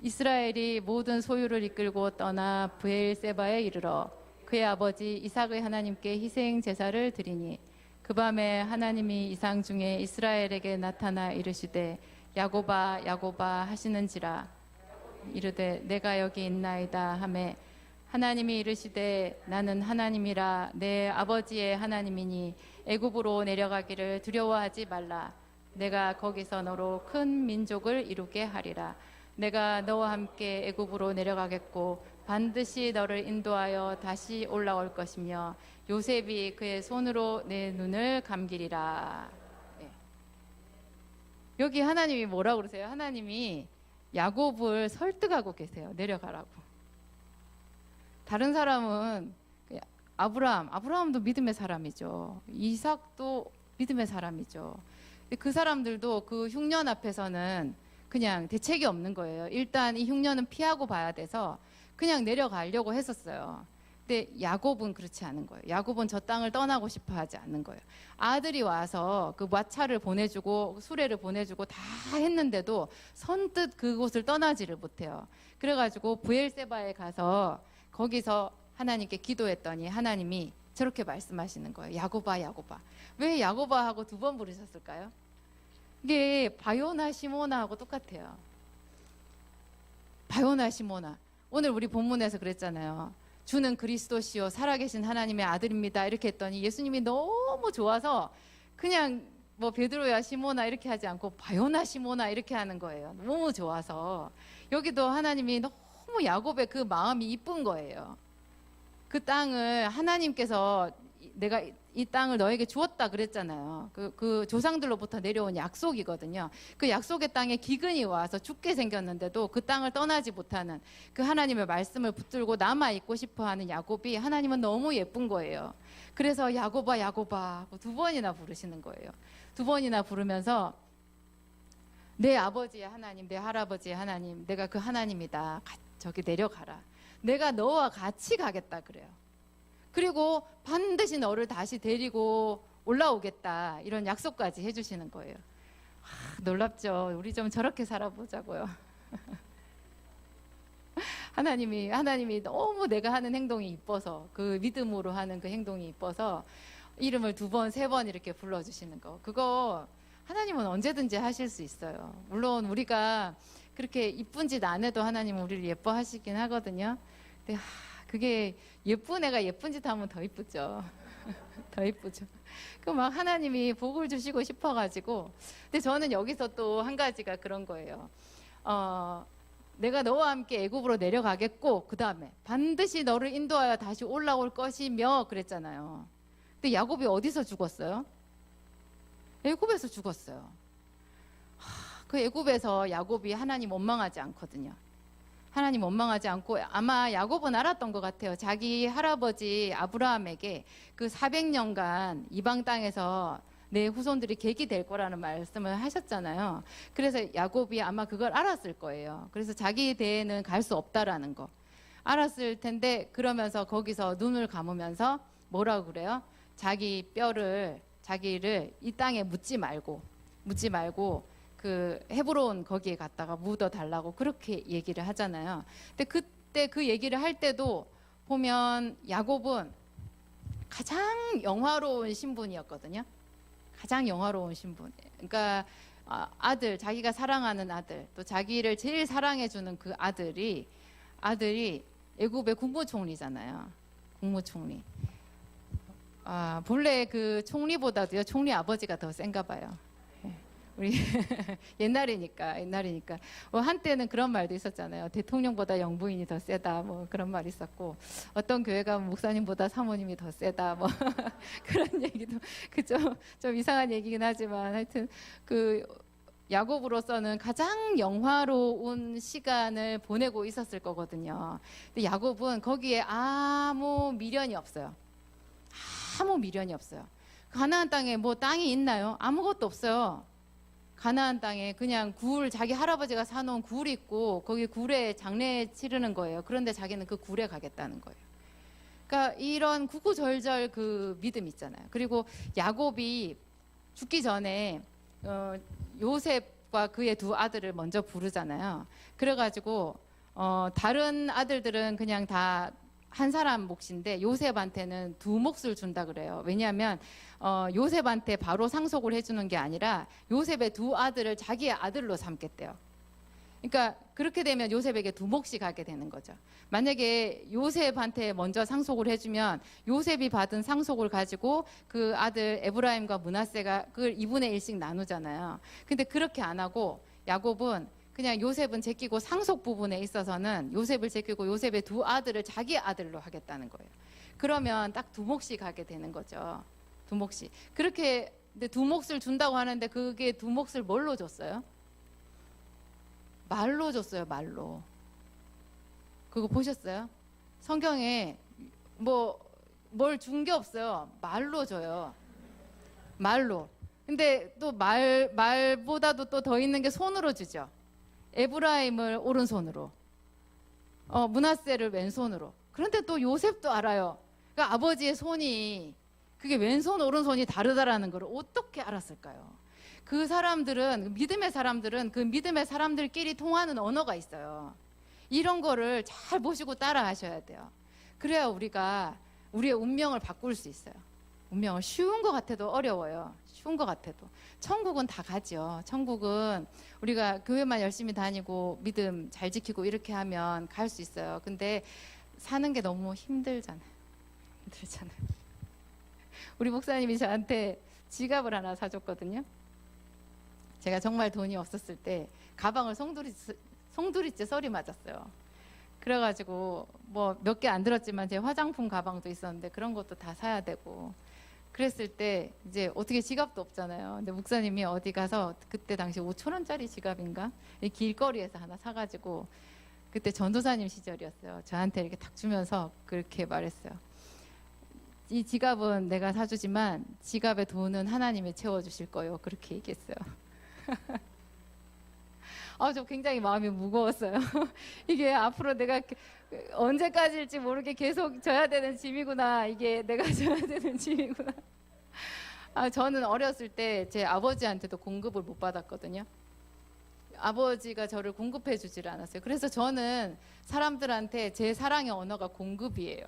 이스라엘이 모든 소유를 이끌고 떠나 브엘세바에 이르러 그의 아버지 이삭의 하나님께 희생 제사를 드리니 그 밤에 하나님이 이상 중에 이스라엘에게 나타나 이르시되 야곱아 야곱아 하시는지라. 이르되 내가 여기 있나이다 하매 하나님이 이르시되 나는 하나님이라 내 아버지의 하나님이니 애굽으로 내려가기를 두려워하지 말라. 내가 거기서 너로 큰 민족을 이루게 하리라. 내가 너와 함께 애굽으로 내려가겠고 반드시 너를 인도하여 다시 올라올 것이며 요셉이 그의 손으로 내 눈을 감기리라. 네. 여기 하나님이 뭐라고 그러세요? 하나님이 야곱을 설득하고 계세요. 내려가라고. 다른 사람은 아브라함도 믿음의 사람이죠. 이삭도 믿음의 사람이죠. 근데 그 사람들도 그 흉년 앞에서는 그냥 대책이 없는 거예요. 일단 이 흉년은 피하고 봐야 돼서 그냥 내려가려고 했었어요. 근데 야곱은 그렇지 않은 거예요. 야곱은 저 땅을 떠나고 싶어 하지 않는 거예요. 아들이 와서 그 마차를 보내주고 수레를 보내주고 다 했는데도 선뜻 그곳을 떠나지를 못해요. 그래가지고 브엘세바에 가서 거기서 하나님께 기도했더니 하나님이 저렇게 말씀하시는 거예요. 야곱아 야곱아. 왜 야곱아 하고 두 번 부르셨을까요? 이게 바요나 시모나하고 똑같아요. 바요나 시모나. 오늘 우리 본문에서 그랬잖아요. 주는 그리스도시요 살아계신 하나님의 아들입니다. 이렇게 했더니 예수님이 너무 좋아서 그냥 뭐 베드로야 시모나 이렇게 하지 않고 바요나 시모나 이렇게 하는 거예요. 너무 좋아서. 여기도 하나님이 너무 야곱의 그 마음이 이쁜 거예요. 그 땅을 하나님께서 내가 이 땅을 너에게 주었다 그랬잖아요. 그 조상들로부터 내려온 약속이거든요. 그 약속의 땅에 기근이 와서 죽게 생겼는데도 그 땅을 떠나지 못하는 그 하나님의 말씀을 붙들고 남아 있고 싶어하는 야곱이 하나님은 너무 예쁜 거예요. 그래서 야곱아 야곱아 하고 두 번이나 부르시는 거예요. 두 번이나 부르면서 내 아버지의 하나님, 내 할아버지의 하나님, 내가 그 하나님이다. 저기 내려가라. 내가 너와 같이 가겠다 그래요. 그리고 반드시 너를 다시 데리고 올라오겠다. 이런 약속까지 해주시는 거예요. 놀랍죠? 우리 좀 저렇게 살아보자고요. 하나님이 너무 내가 하는 행동이 이뻐서 그 믿음으로 하는 그 행동이 이뻐서 이름을 두 번, 세 번 이렇게 불러주시는 거. 그거 하나님은 언제든지 하실 수 있어요. 물론 우리가 그렇게 이쁜 짓 안 해도 하나님은 우리를 예뻐하시긴 하거든요. 근데 그게 예쁜 애가 예쁜 짓 하면 더 이쁘죠. 더 이쁘죠. 그 막 하나님이 복을 주시고 싶어가지고. 근데 저는 여기서 또 한 가지가 그런 거예요. 내가 너와 함께 애굽으로 내려가겠고 그 다음에 반드시 너를 인도하여 다시 올라올 것이며 그랬잖아요. 근데 야곱이 어디서 죽었어요? 애굽에서 죽었어요. 그 애굽에서 야곱이 하나님 원망하지 않거든요. 하나님 원망하지 않고 아마 야곱은 알았던 것 같아요. 자기 할아버지 아브라함에게 그 400년간 이방 땅에서 내 후손들이 객이 될 거라는 말씀을 하셨잖아요. 그래서 야곱이 아마 그걸 알았을 거예요. 그래서 자기 대에는 갈 수 없다라는 거 알았을 텐데 그러면서 거기서 눈을 감으면서 뭐라고 그래요? 자기를 이 땅에 묻지 말고 그 헤브론 거기에 갔다가 묻어 달라고 그렇게 얘기를 하잖아요. 근데 그때 그 얘기를 할 때도 보면 야곱은 가장 영화로운 신분이었거든요. 가장 영화로운 신분. 그러니까 아들, 자기가 사랑하는 아들, 또 자기를 제일 사랑해주는 그 아들이 애굽의 국무총리잖아요. 국무총리. 본래 그 총리보다도요, 총리 아버지가 더 센가 봐요. 우리 옛날이니까 한때는 그런 말도 있었잖아요. 대통령보다 영부인이 더 세다 뭐 그런 말이 있었고 어떤 교회가 목사님보다 사모님이 더 세다 뭐 그런 얘기도 좀 이상한 얘기긴 하지만 하여튼 그 야곱으로서는 가장 영화로운 시간을 보내고 있었을 거거든요. 근데 야곱은 거기에 아무 미련이 없어요. 가나안 땅에 뭐 땅이 있나요? 아무것도 없어요. 가나안 땅에 그냥 자기 할아버지가 사놓은 굴 있고 거기 굴에 장례 치르는 거예요. 그런데 자기는 그 굴에 가겠다는 거예요. 그러니까 이런 구구절절 그 믿음 있잖아요. 그리고 야곱이 죽기 전에 요셉과 그의 두 아들을 먼저 부르잖아요. 그래가지고 다른 아들들은 그냥 다 한 사람 몫인데 요셉한테는 두 몫을 준다 그래요. 왜냐하면 요셉한테 바로 상속을 해주는 게 아니라 요셉의 두 아들을 자기의 아들로 삼겠대요. 그러니까 그렇게 되면 요셉에게 두 몫이 가게 되는 거죠. 만약에 요셉한테 먼저 상속을 해주면 요셉이 받은 상속을 가지고 그 아들 에브라임과 므낫세가 그걸 2분의 1씩 나누잖아요. 근데 그렇게 안 하고 야곱은 그냥 요셉은 제끼고 상속 부분에 있어서는 요셉을 제끼고 요셉의 두 아들을 자기 아들로 하겠다는 거예요. 그러면 딱 두 몫이 가게 되는 거죠. 두 몫이. 그렇게 근데 두 몫을 준다고 하는데 그게 두 몫을 뭘로 줬어요? 말로 줬어요. 말로. 그거 보셨어요? 성경에 뭐 뭘 준 게 없어요. 말로 줘요. 말로. 근데 또 말보다도 또 더 있는 게 손으로 주죠. 에브라임을 오른손으로, 므낫세를 왼손으로. 그런데 또 요셉도 알아요. 그러니까 아버지의 손이 그게 왼손 오른손이 다르다라는 걸 어떻게 알았을까요? 그 사람들은 믿음의 사람들은 그 믿음의 사람들끼리 통하는 언어가 있어요. 이런 거를 잘 보시고 따라 하셔야 돼요. 그래야 우리가 우리의 운명을 바꿀 수 있어요. 운명을 쉬운 것 같아도 어려워요. 쉬운 것 같아도. 천국은 다 가죠. 천국은 우리가 교회만 열심히 다니고 믿음 잘 지키고 이렇게 하면 갈 수 있어요. 근데 사는 게 너무 힘들잖아요. 우리 목사님이 저한테 지갑을 하나 사줬거든요. 제가 정말 돈이 없었을 때 가방을 송두리째 썰이 맞았어요. 그래가지고 뭐 몇 개 안 들었지만 제 화장품 가방도 있었는데 그런 것도 다 사야 되고 그랬을 때 이제 어떻게 지갑도 없잖아요. 근데 목사님이 어디 가서 그때 당시 5,000원짜리 지갑인가 길거리에서 하나 사가지고 그때 전도사님 시절이었어요. 저한테 이렇게 탁 주면서 그렇게 말했어요. 이 지갑은 내가 사주지만 지갑의 돈은 하나님이 채워주실 거예요. 그렇게 얘기했어요. 저 굉장히 마음이 무거웠어요. 이게 앞으로 내가 언제까지일지 모르게 계속 져야 되는 짐이구나. 이게 내가 져야 되는 짐이구나. 저는 어렸을 때 제 아버지한테도 공급을 못 받았거든요. 아버지가 저를 공급해 주질 않았어요. 그래서 저는 사람들한테 제 사랑의 언어가 공급이에요.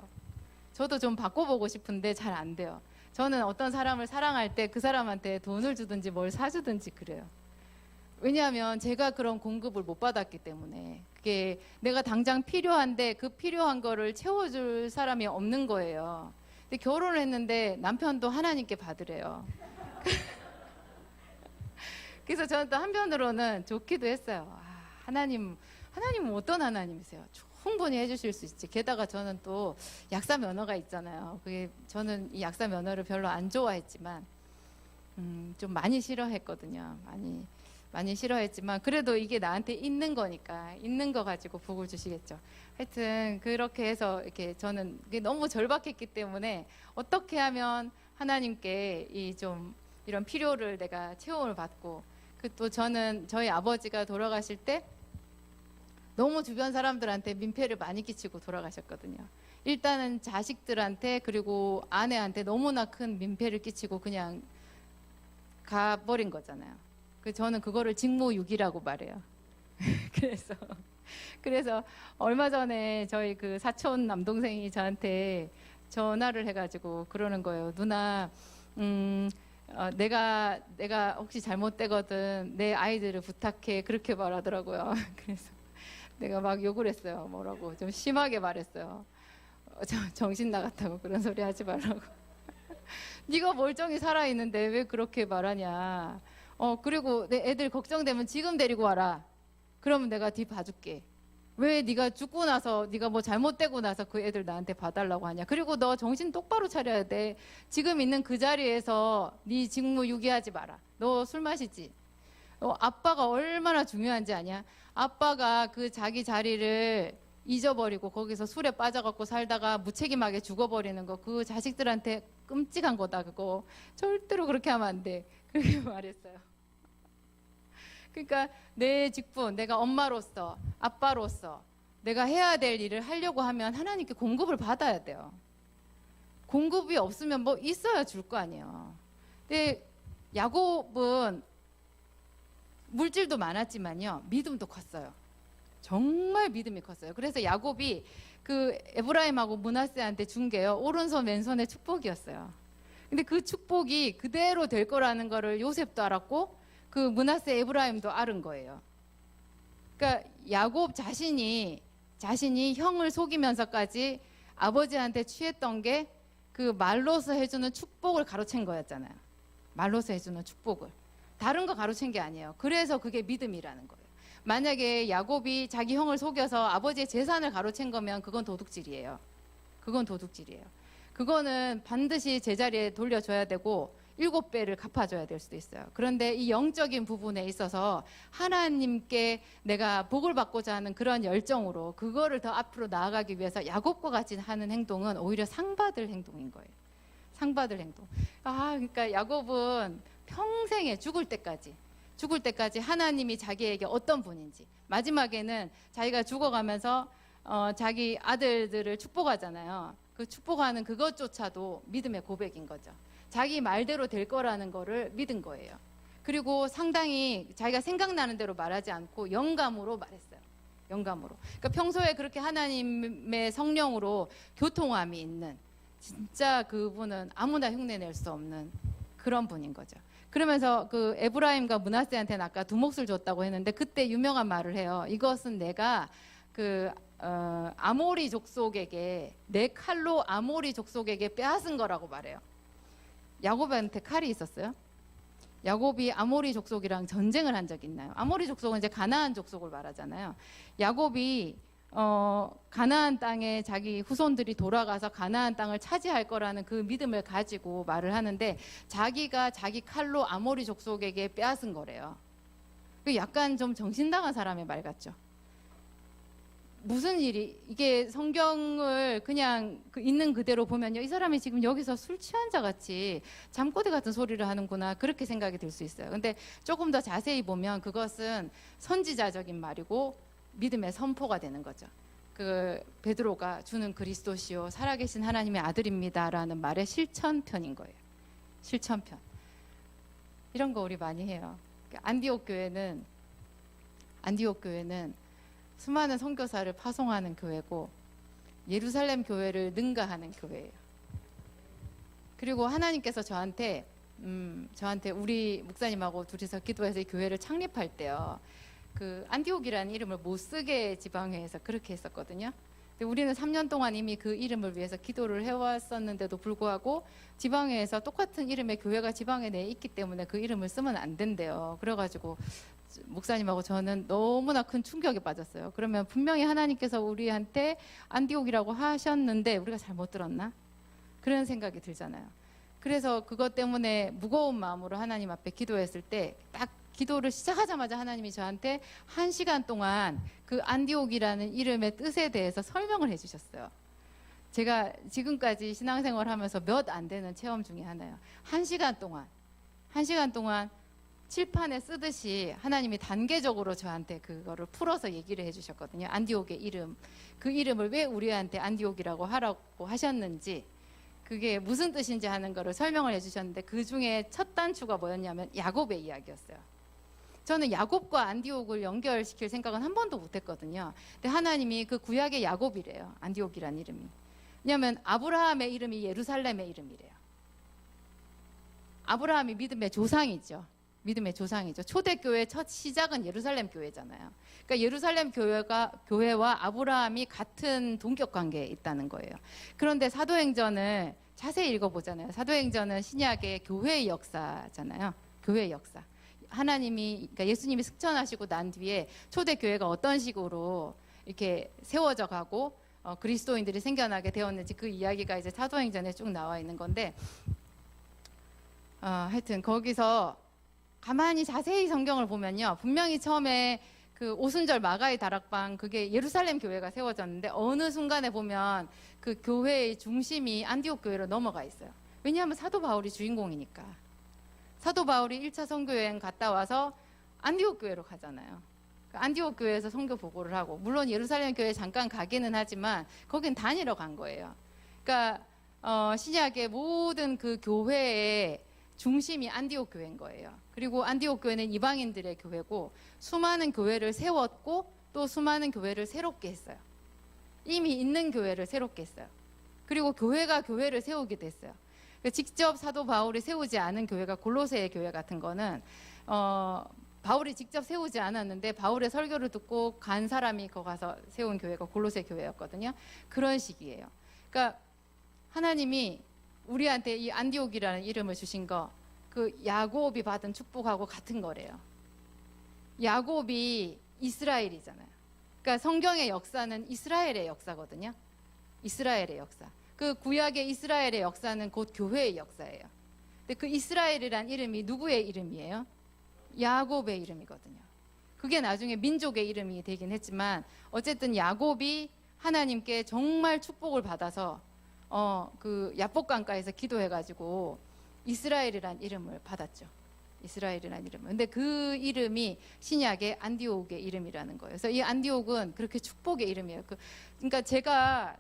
저도 좀 바꿔보고 싶은데 잘 안 돼요. 저는 어떤 사람을 사랑할 때 그 사람한테 돈을 주든지 뭘 사주든지 그래요. 왜냐하면 제가 그런 공급을 못 받았기 때문에 그게 내가 당장 필요한데 그 필요한 거를 채워줄 사람이 없는 거예요. 근데 결혼을 했는데 남편도 하나님께 받으래요. 그래서 저는 또 한편으로는 좋기도 했어요. 하나님은 어떤 하나님이세요? 충분히 해주실 수 있지. 게다가 저는 또 약사 면허가 있잖아요. 그게 저는 이 약사 면허를 별로 안 좋아했지만 좀 많이 싫어했거든요. 많이 싫어했지만 그래도 이게 나한테 있는 거니까 있는 거 가지고 복을 주시겠죠. 하여튼 그렇게 해서 이렇게 저는 이게 너무 절박했기 때문에 어떻게 하면 하나님께 이런 필요를 내가 체험을 받고 또 저는 저희 아버지가 돌아가실 때 너무 주변 사람들한테 민폐를 많이 끼치고 돌아가셨거든요. 일단은 자식들한테 그리고 아내한테 너무나 큰 민폐를 끼치고 그냥 가버린 거잖아요. 저는 그거를 직무유기라고 말해요. 그래서 얼마 전에 저희 그 사촌 남동생이 저한테 전화를 해가지고 그러는 거예요. 누나, 내가 혹시 잘못되거든 내 아이들을 부탁해 그렇게 말하더라고요. 그래서 내가 막 욕을 했어요. 뭐라고 좀 심하게 말했어요. 정신 나갔다고 그런 소리 하지 말라고. 네가 멀쩡히 살아있는데 왜 그렇게 말하냐. 그리고 내 애들 걱정되면 지금 데리고 와라. 그러면 내가 뒤 봐줄게. 왜 네가 죽고 나서 네가 뭐 잘못되고 나서 그 애들 나한테 봐달라고 하냐. 그리고 너 정신 똑바로 차려야 돼. 지금 있는 그 자리에서 네 직무 유기하지 마라. 너 술 마시지? 아빠가 얼마나 중요한지 아냐? 아빠가 그 자기 자리를 잊어버리고 거기서 술에 빠져갖고 살다가 무책임하게 죽어버리는 거 그 자식들한테 끔찍한 거다. 그거 절대로 그렇게 하면 안 돼. 그렇게 말했어요. 그러니까 내 직분, 내가 엄마로서 아빠로서 내가 해야 될 일을 하려고 하면 하나님께 공급을 받아야 돼요. 공급이 없으면 뭐 있어야 줄 거 아니에요. 근데 야곱은 물질도 많았지만요 믿음도 컸어요. 정말 믿음이 컸어요. 그래서 야곱이 그 에브라임하고 므낫세한테 준 게요, 오른손 왼손의 축복이었어요. 근데 그 축복이 그대로 될 거라는 거를 요셉도 알았고 그 므낫세 에브라임도 알은 거예요. 그러니까 야곱 자신이 형을 속이면서까지 아버지한테 취했던 게 그 말로서 해주는 축복을 가로챈 거였잖아요. 말로서 해주는 축복을. 다른 거 가로챈 게 아니에요. 그래서 그게 믿음이라는 거예요. 만약에 야곱이 자기 형을 속여서 아버지의 재산을 가로챈 거면 그건 도둑질이에요. 그건 도둑질이에요. 그거는 반드시 제자리에 돌려줘야 되고 7배를 갚아줘야 될 수도 있어요. 그런데 이 영적인 부분에 있어서 하나님께 내가 복을 받고자 하는 그런 열정으로 그거를 더 앞으로 나아가기 위해서 야곱과 같이 하는 행동은 오히려 상받을 행동인 거예요. 상받을 행동. 그러니까 야곱은 평생에 죽을 때까지 하나님이 자기에게 어떤 분인지, 마지막에는 자기가 죽어가면서 자기 아들들을 축복하잖아요. 그 축복하는 그것조차도 믿음의 고백인 거죠. 자기 말대로 될 거라는 거를 믿은 거예요. 그리고 상당히 자기가 생각나는 대로 말하지 않고 영감으로 말했어요. 영감으로. 그러니까 평소에 그렇게 하나님의 성령으로 교통함이 있는, 진짜 그분은 아무나 흉내낼 수 없는 그런 분인 거죠. 그러면서 그 에브라임과 므낫세한테는 아까 두 몫을 줬다고 했는데 그때 유명한 말을 해요. 이것은 내가 아모리 족속에게, 내 칼로 아모리 족속에게 빼앗은 거라고 말해요. 야곱한테 칼이 있었어요? 야곱이 아모리 족속이랑 전쟁을 한 적이 있나요? 아모리 족속은 이제 가나안 족속을 말하잖아요. 야곱이 가나안 땅에 자기 후손들이 돌아가서 가나안 땅을 차지할 거라는 그 믿음을 가지고 말을 하는데 자기가 자기 칼로 아모리 족속에게 빼앗은 거래요. 약간 좀 정신당한 사람의 말 같죠. 무슨 일이, 이게 성경을 그냥 있는 그대로 보면요, 이 사람이 지금 여기서 술 취한 자 같이 잠꼬대 같은 소리를 하는구나, 그렇게 생각이 들 수 있어요. 근데 조금 더 자세히 보면 그것은 선지자적인 말이고 믿음의 선포가 되는 거죠. 그 베드로가 주는 그리스도시요 살아계신 하나님의 아들입니다라는 말의 실천편인 거예요. 실천편. 이런 거 우리 많이 해요. 안디옥 교회는 수많은 선교사를 파송하는 교회고 예루살렘 교회를 능가하는 교회예요. 그리고 하나님께서 저한테 우리 목사님하고 둘이서 기도해서 이 교회를 창립할 때요, 그 안디옥이라는 이름을 못 쓰게 지방회에서 그렇게 했었거든요. 근데 우리는 3년 동안 이미 그 이름을 위해서 기도를 해왔었는데도 불구하고 지방회에서 똑같은 이름의 교회가 지방에 내에 있기 때문에 그 이름을 쓰면 안 된대요. 그래가지고 목사님하고 저는 너무나 큰 충격에 빠졌어요. 그러면 분명히 하나님께서 우리한테 안디옥이라고 하셨는데 우리가 잘못 들었나? 그런 생각이 들잖아요. 그래서 그것 때문에 무거운 마음으로 하나님 앞에 기도했을 때 딱 기도를 시작하자마자 하나님이 저한테 1시간 동안 그 안디옥이라는 이름의 뜻에 대해서 설명을 해주셨어요. 제가 지금까지 신앙생활 하면서 몇 안 되는 체험 중에 하나예요. 1시간 동안 칠판에 쓰듯이 하나님이 단계적으로 저한테 그거를 풀어서 얘기를 해주셨거든요. 안디옥의 이름, 그 이름을 왜 우리한테 안디옥이라고 하라고 하셨는지, 그게 무슨 뜻인지 하는 거를 설명을 해주셨는데 그 중에 첫 단추가 뭐였냐면 야곱의 이야기였어요. 저는 야곱과 안디옥을 연결시킬 생각은 한 번도 못했거든요. 근데 하나님이 그 구약의 야곱이래요. 안디옥이란 이름이. 왜냐하면 아브라함의 이름이 예루살렘의 이름이래요. 아브라함이 믿음의 조상이죠. 초대교회의 첫 시작은 예루살렘 교회잖아요. 그러니까 예루살렘 교회와 아브라함이 같은 동격관계에 있다는 거예요. 그런데 사도행전을 자세히 읽어보잖아요. 사도행전은 신약의 교회의 역사잖아요. 교회의 역사. 그러니까 예수님이 승천하시고 난 뒤에 초대교회가 어떤 식으로 이렇게 세워져 가고 그리스도인들이 생겨나게 되었는지 그 이야기가 이제 사도행전에 쭉 나와 있는 건데, 하여튼 거기서 가만히 자세히 성경을 보면요, 분명히 처음에 그 오순절 마가의 다락방, 그게 예루살렘 교회가 세워졌는데 어느 순간에 보면 그 교회의 중심이 안디옥 교회로 넘어가 있어요. 왜냐하면 사도 바울이 주인공이니까. 사도 바울이 1차 선교여행 갔다 와서 안디옥 교회로 가잖아요. 안디옥 교회에서 선교 보고를 하고, 물론 예루살렘 교회에 잠깐 가기는 하지만 거긴 다니러 간 거예요. 그러니까 신약의 모든 그 교회의 중심이 안디옥 교회인 거예요. 그리고 안디옥 교회는 이방인들의 교회고 수많은 교회를 세웠고 또 수많은 교회를 새롭게 했어요. 이미 있는 교회를 새롭게 했어요. 그리고 교회가 교회를 세우게 됐어요. 직접 사도 바울이 세우지 않은 교회가 골로새 교회 같은 거는 바울이 직접 세우지 않았는데 바울의 설교를 듣고 간 사람이 거기 가서 세운 교회가 골로새 교회였거든요. 그런 식이에요. 그러니까 하나님이 우리한테 이 안디옥이라는 이름을 주신 거, 그 야곱이 받은 축복하고 같은 거래요. 야곱이 이스라엘이잖아요. 그러니까 성경의 역사는 이스라엘의 역사거든요. 이스라엘의 역사. 그 구약의 이스라엘의 역사는 곧 교회의 역사예요. 근데 그 이스라엘이란 이름이 누구의 이름이에요? 야곱의 이름이거든요. 그게 나중에 민족의 이름이 되긴 했지만 어쨌든 야곱이 하나님께 정말 축복을 받아서 그 야복강가에서 기도해가지고 이스라엘이란 이름을 받았죠. 이스라엘이라는 이름. 근데 그 이름이 신약의 안디옥의 이름이라는 거예요. 그래서 이 안디옥은 그렇게 축복의 이름이에요. 그러니까 제가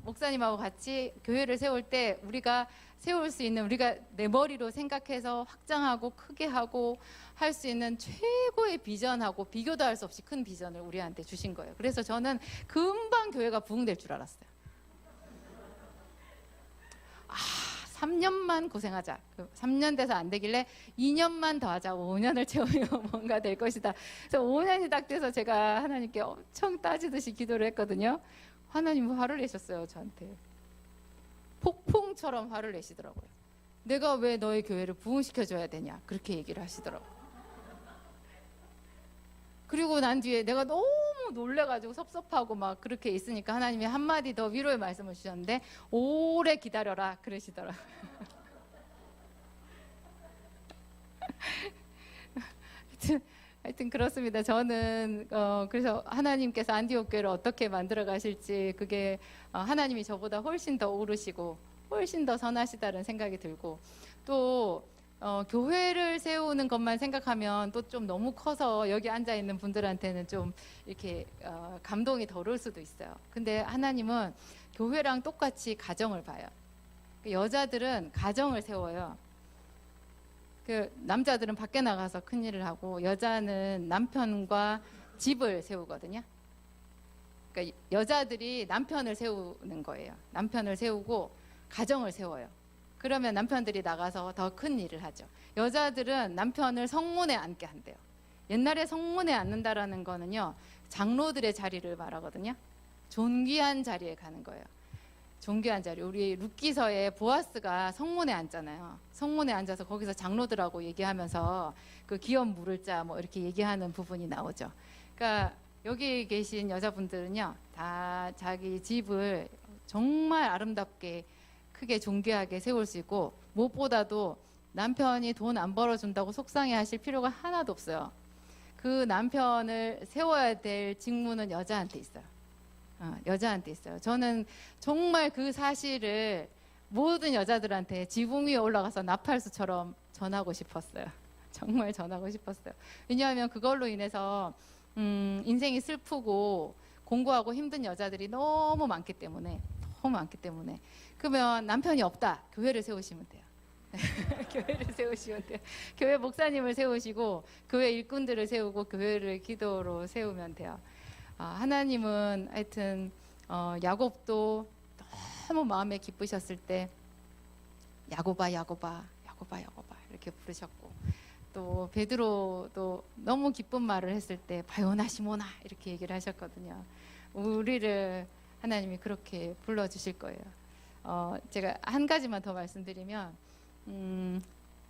목사님하고 같이 교회를 세울 때 우리가 세울 수 있는, 우리가 내 머리로 생각해서 확장하고 크게 하고 할 수 있는 최고의 비전하고 비교도 할 수 없이 큰 비전을 우리한테 주신 거예요. 그래서 저는 금방 교회가 부흥될 줄 알았어요. 3년만 고생하자. 3년 돼서 안 되길래 2년만 더 하자. 5년을 채우면 뭔가 될 것이다. 그래서 5년이 딱 돼서 제가 하나님께 엄청 따지듯이 기도를 했거든요. 하나님 화를 내셨어요, 저한테. 폭풍처럼 화를 내시더라고요. 내가 왜 너의 교회를 부흥시켜줘야 되냐, 그렇게 얘기를 하시더라고요. 그리고 난 뒤에 내가 너무 놀래가지고 섭섭하고 막 그렇게 있으니까 하나님이 한마디 더 위로의 말씀을 주셨는데, 오래 기다려라 그러시더라고요. 하여튼 그렇습니다. 저는 그래서 하나님께서 안디옥 교회를 어떻게 만들어 가실지, 그게 하나님이 저보다 훨씬 더 오르시고 훨씬 더 선하시다는 생각이 들고, 또 교회를 세우는 것만 생각하면 또 좀 너무 커서 여기 앉아 있는 분들한테는 좀 이렇게 감동이 덜 올 수도 있어요. 근데 하나님은 교회랑 똑같이 가정을 봐요. 여자들은 가정을 세워요. 그 남자들은 밖에 나가서 큰 일을 하고 여자는 남편과 집을 세우거든요. 그러니까 여자들이 남편을 세우는 거예요. 남편을 세우고 가정을 세워요. 그러면 남편들이 나가서 더 큰 일을 하죠. 여자들은 남편을 성문에 앉게 한대요. 옛날에 성문에 앉는다라는 거는요, 장로들의 자리를 말하거든요. 존귀한 자리에 가는 거예요. 존귀한 자리. 우리 룻기서에 보아스가 성문에 앉잖아요. 성문에 앉아서 거기서 장로들하고 얘기하면서 그 기업 물을 자 뭐 이렇게 얘기하는 부분이 나오죠. 그러니까 여기 계신 여자분들은요, 다 자기 집을 정말 아름답게 크게 존귀하게 세울 수 있고, 무엇보다도 남편이 돈 안 벌어준다고 속상해 하실 필요가 하나도 없어요. 그 남편을 세워야 될 직무는 여자한테 있어요. 여자한테 있어요. 저는 정말 그 사실을 모든 여자들한테 지붕 위에 올라가서 나팔수처럼 전하고 싶었어요. 정말 전하고 싶었어요. 왜냐하면 그걸로 인해서 인생이 슬프고 공부하고 힘든 여자들이 너무 많기 때문에. 그러면 남편이 없다, 교회를 세우시면 돼요. 교회를 세우시면 돼요. 교회 목사님을 세우시고 교회 일꾼들을 세우고 교회를 기도로 세우면 돼요. 하나님은 하여튼 야곱도 너무 마음에 기쁘셨을 때 야곱아 야곱아 야곱아 야곱아 이렇게 부르셨고, 또 베드로도 너무 기쁜 말을 했을 때 바요나 시모나 이렇게 얘기를 하셨거든요. 우리를 하나님이 그렇게 불러주실 거예요. 제가 한 가지만 더 말씀드리면,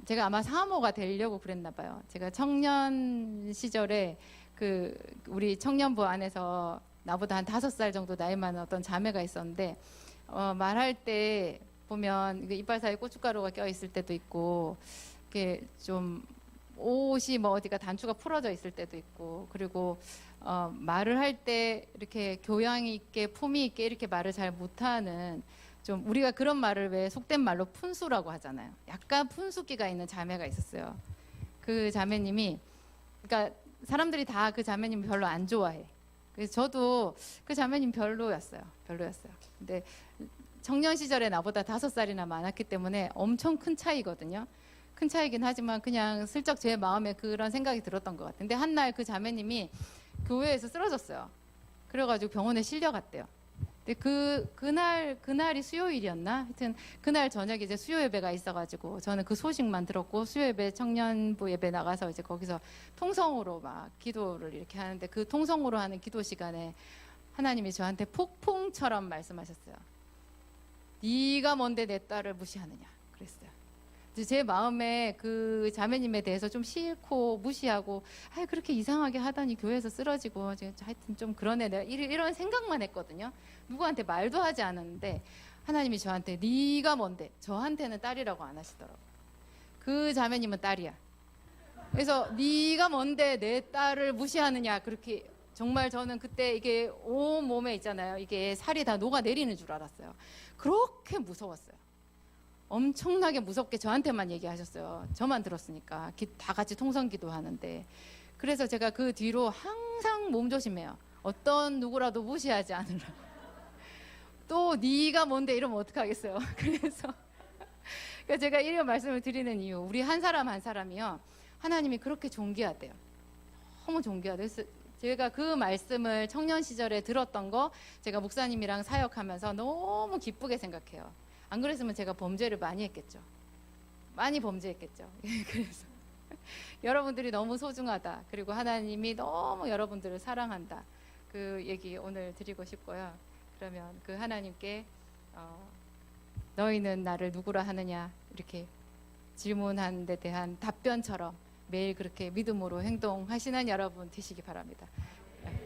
제가 아마 사모가 되려고 그랬나 봐요. 제가 청년 시절에 그 우리 청년부 안에서 나보다 한 5살 정도 나이 많은 어떤 자매가 있었는데, 말할 때 보면 이빨 사이에 고춧가루가 껴 있을 때도 있고, 이렇게 좀 옷이 뭐 어디가 단추가 풀어져 있을 때도 있고, 그리고 말을 할 때 이렇게 교양 있게 품위 있게 이렇게 말을 잘 못하는, 좀 우리가 그런 말을 왜 속된 말로 푼수라고 하잖아요. 약간 푼수기가 있는 자매가 있었어요. 그 자매님이, 그러니까 사람들이 다 그 자매님 별로 안 좋아해. 그래서 저도 그 자매님 별로였어요. 근데 청년 시절에 나보다 5살이나 많았기 때문에 엄청 큰 차이거든요. 큰 차이긴 하지만 그냥 슬쩍 제 마음에 그런 생각이 들었던 것 같아요. 근데 한 날 그 자매님이 교회에서 쓰러졌어요. 그래가지고 병원에 실려갔대요. 근데 그날이 수요일이었나? 하여튼 그날 저녁에 이제 수요 예배가 있어가지고 저는 그 소식만 들었고 수요 예배 청년부 예배 나가서 이제 거기서 통성으로 막 기도를 이렇게 하는데 그 통성으로 하는 기도 시간에 하나님이 저한테 폭풍처럼 말씀하셨어요. 네가 뭔데 내 딸을 무시하느냐 그랬어요. 제 마음에 그 자매님에 대해서 좀 싫고 무시하고 그렇게 이상하게 하더니 교회에서 쓰러지고 하여튼 좀 그러네 내가 이런 생각만 했거든요. 누구한테 말도 하지 않았는데 하나님이 저한테 네가 뭔데, 저한테는 딸이라고 안 하시더라고요. 그 자매님은 딸이야. 그래서 네가 뭔데 내 딸을 무시하느냐, 그렇게 정말 저는 그때 이게 온 몸에 있잖아요. 이게 살이 다 녹아내리는 줄 알았어요. 그렇게 무서웠어요. 엄청나게 무섭게 저한테만 얘기하셨어요. 저만 들었으니까. 다 같이 통성기도 하는데. 그래서 제가 그 뒤로 항상 몸조심해요. 어떤 누구라도 무시하지 않으려고. 또 네가 뭔데 이러면 어떡하겠어요. 그래서 제가 이런 말씀을 드리는 이유, 우리 한 사람 한 사람이요, 하나님이 그렇게 존귀하대요. 너무 존귀하대요. 그래서 제가 그 말씀을 청년 시절에 들었던 거 제가 목사님이랑 사역하면서 너무 기쁘게 생각해요. 안 그랬으면 제가 범죄를 많이 했겠죠. 많이 범죄했겠죠. 그래서 여러분들이 너무 소중하다. 그리고 하나님이 너무 여러분들을 사랑한다. 그 얘기 오늘 드리고 싶고요. 그러면 그 하나님께 너희는 나를 누구라 하느냐 이렇게 질문한 데 대한 답변처럼 매일 그렇게 믿음으로 행동하시는 여러분 되시기 바랍니다.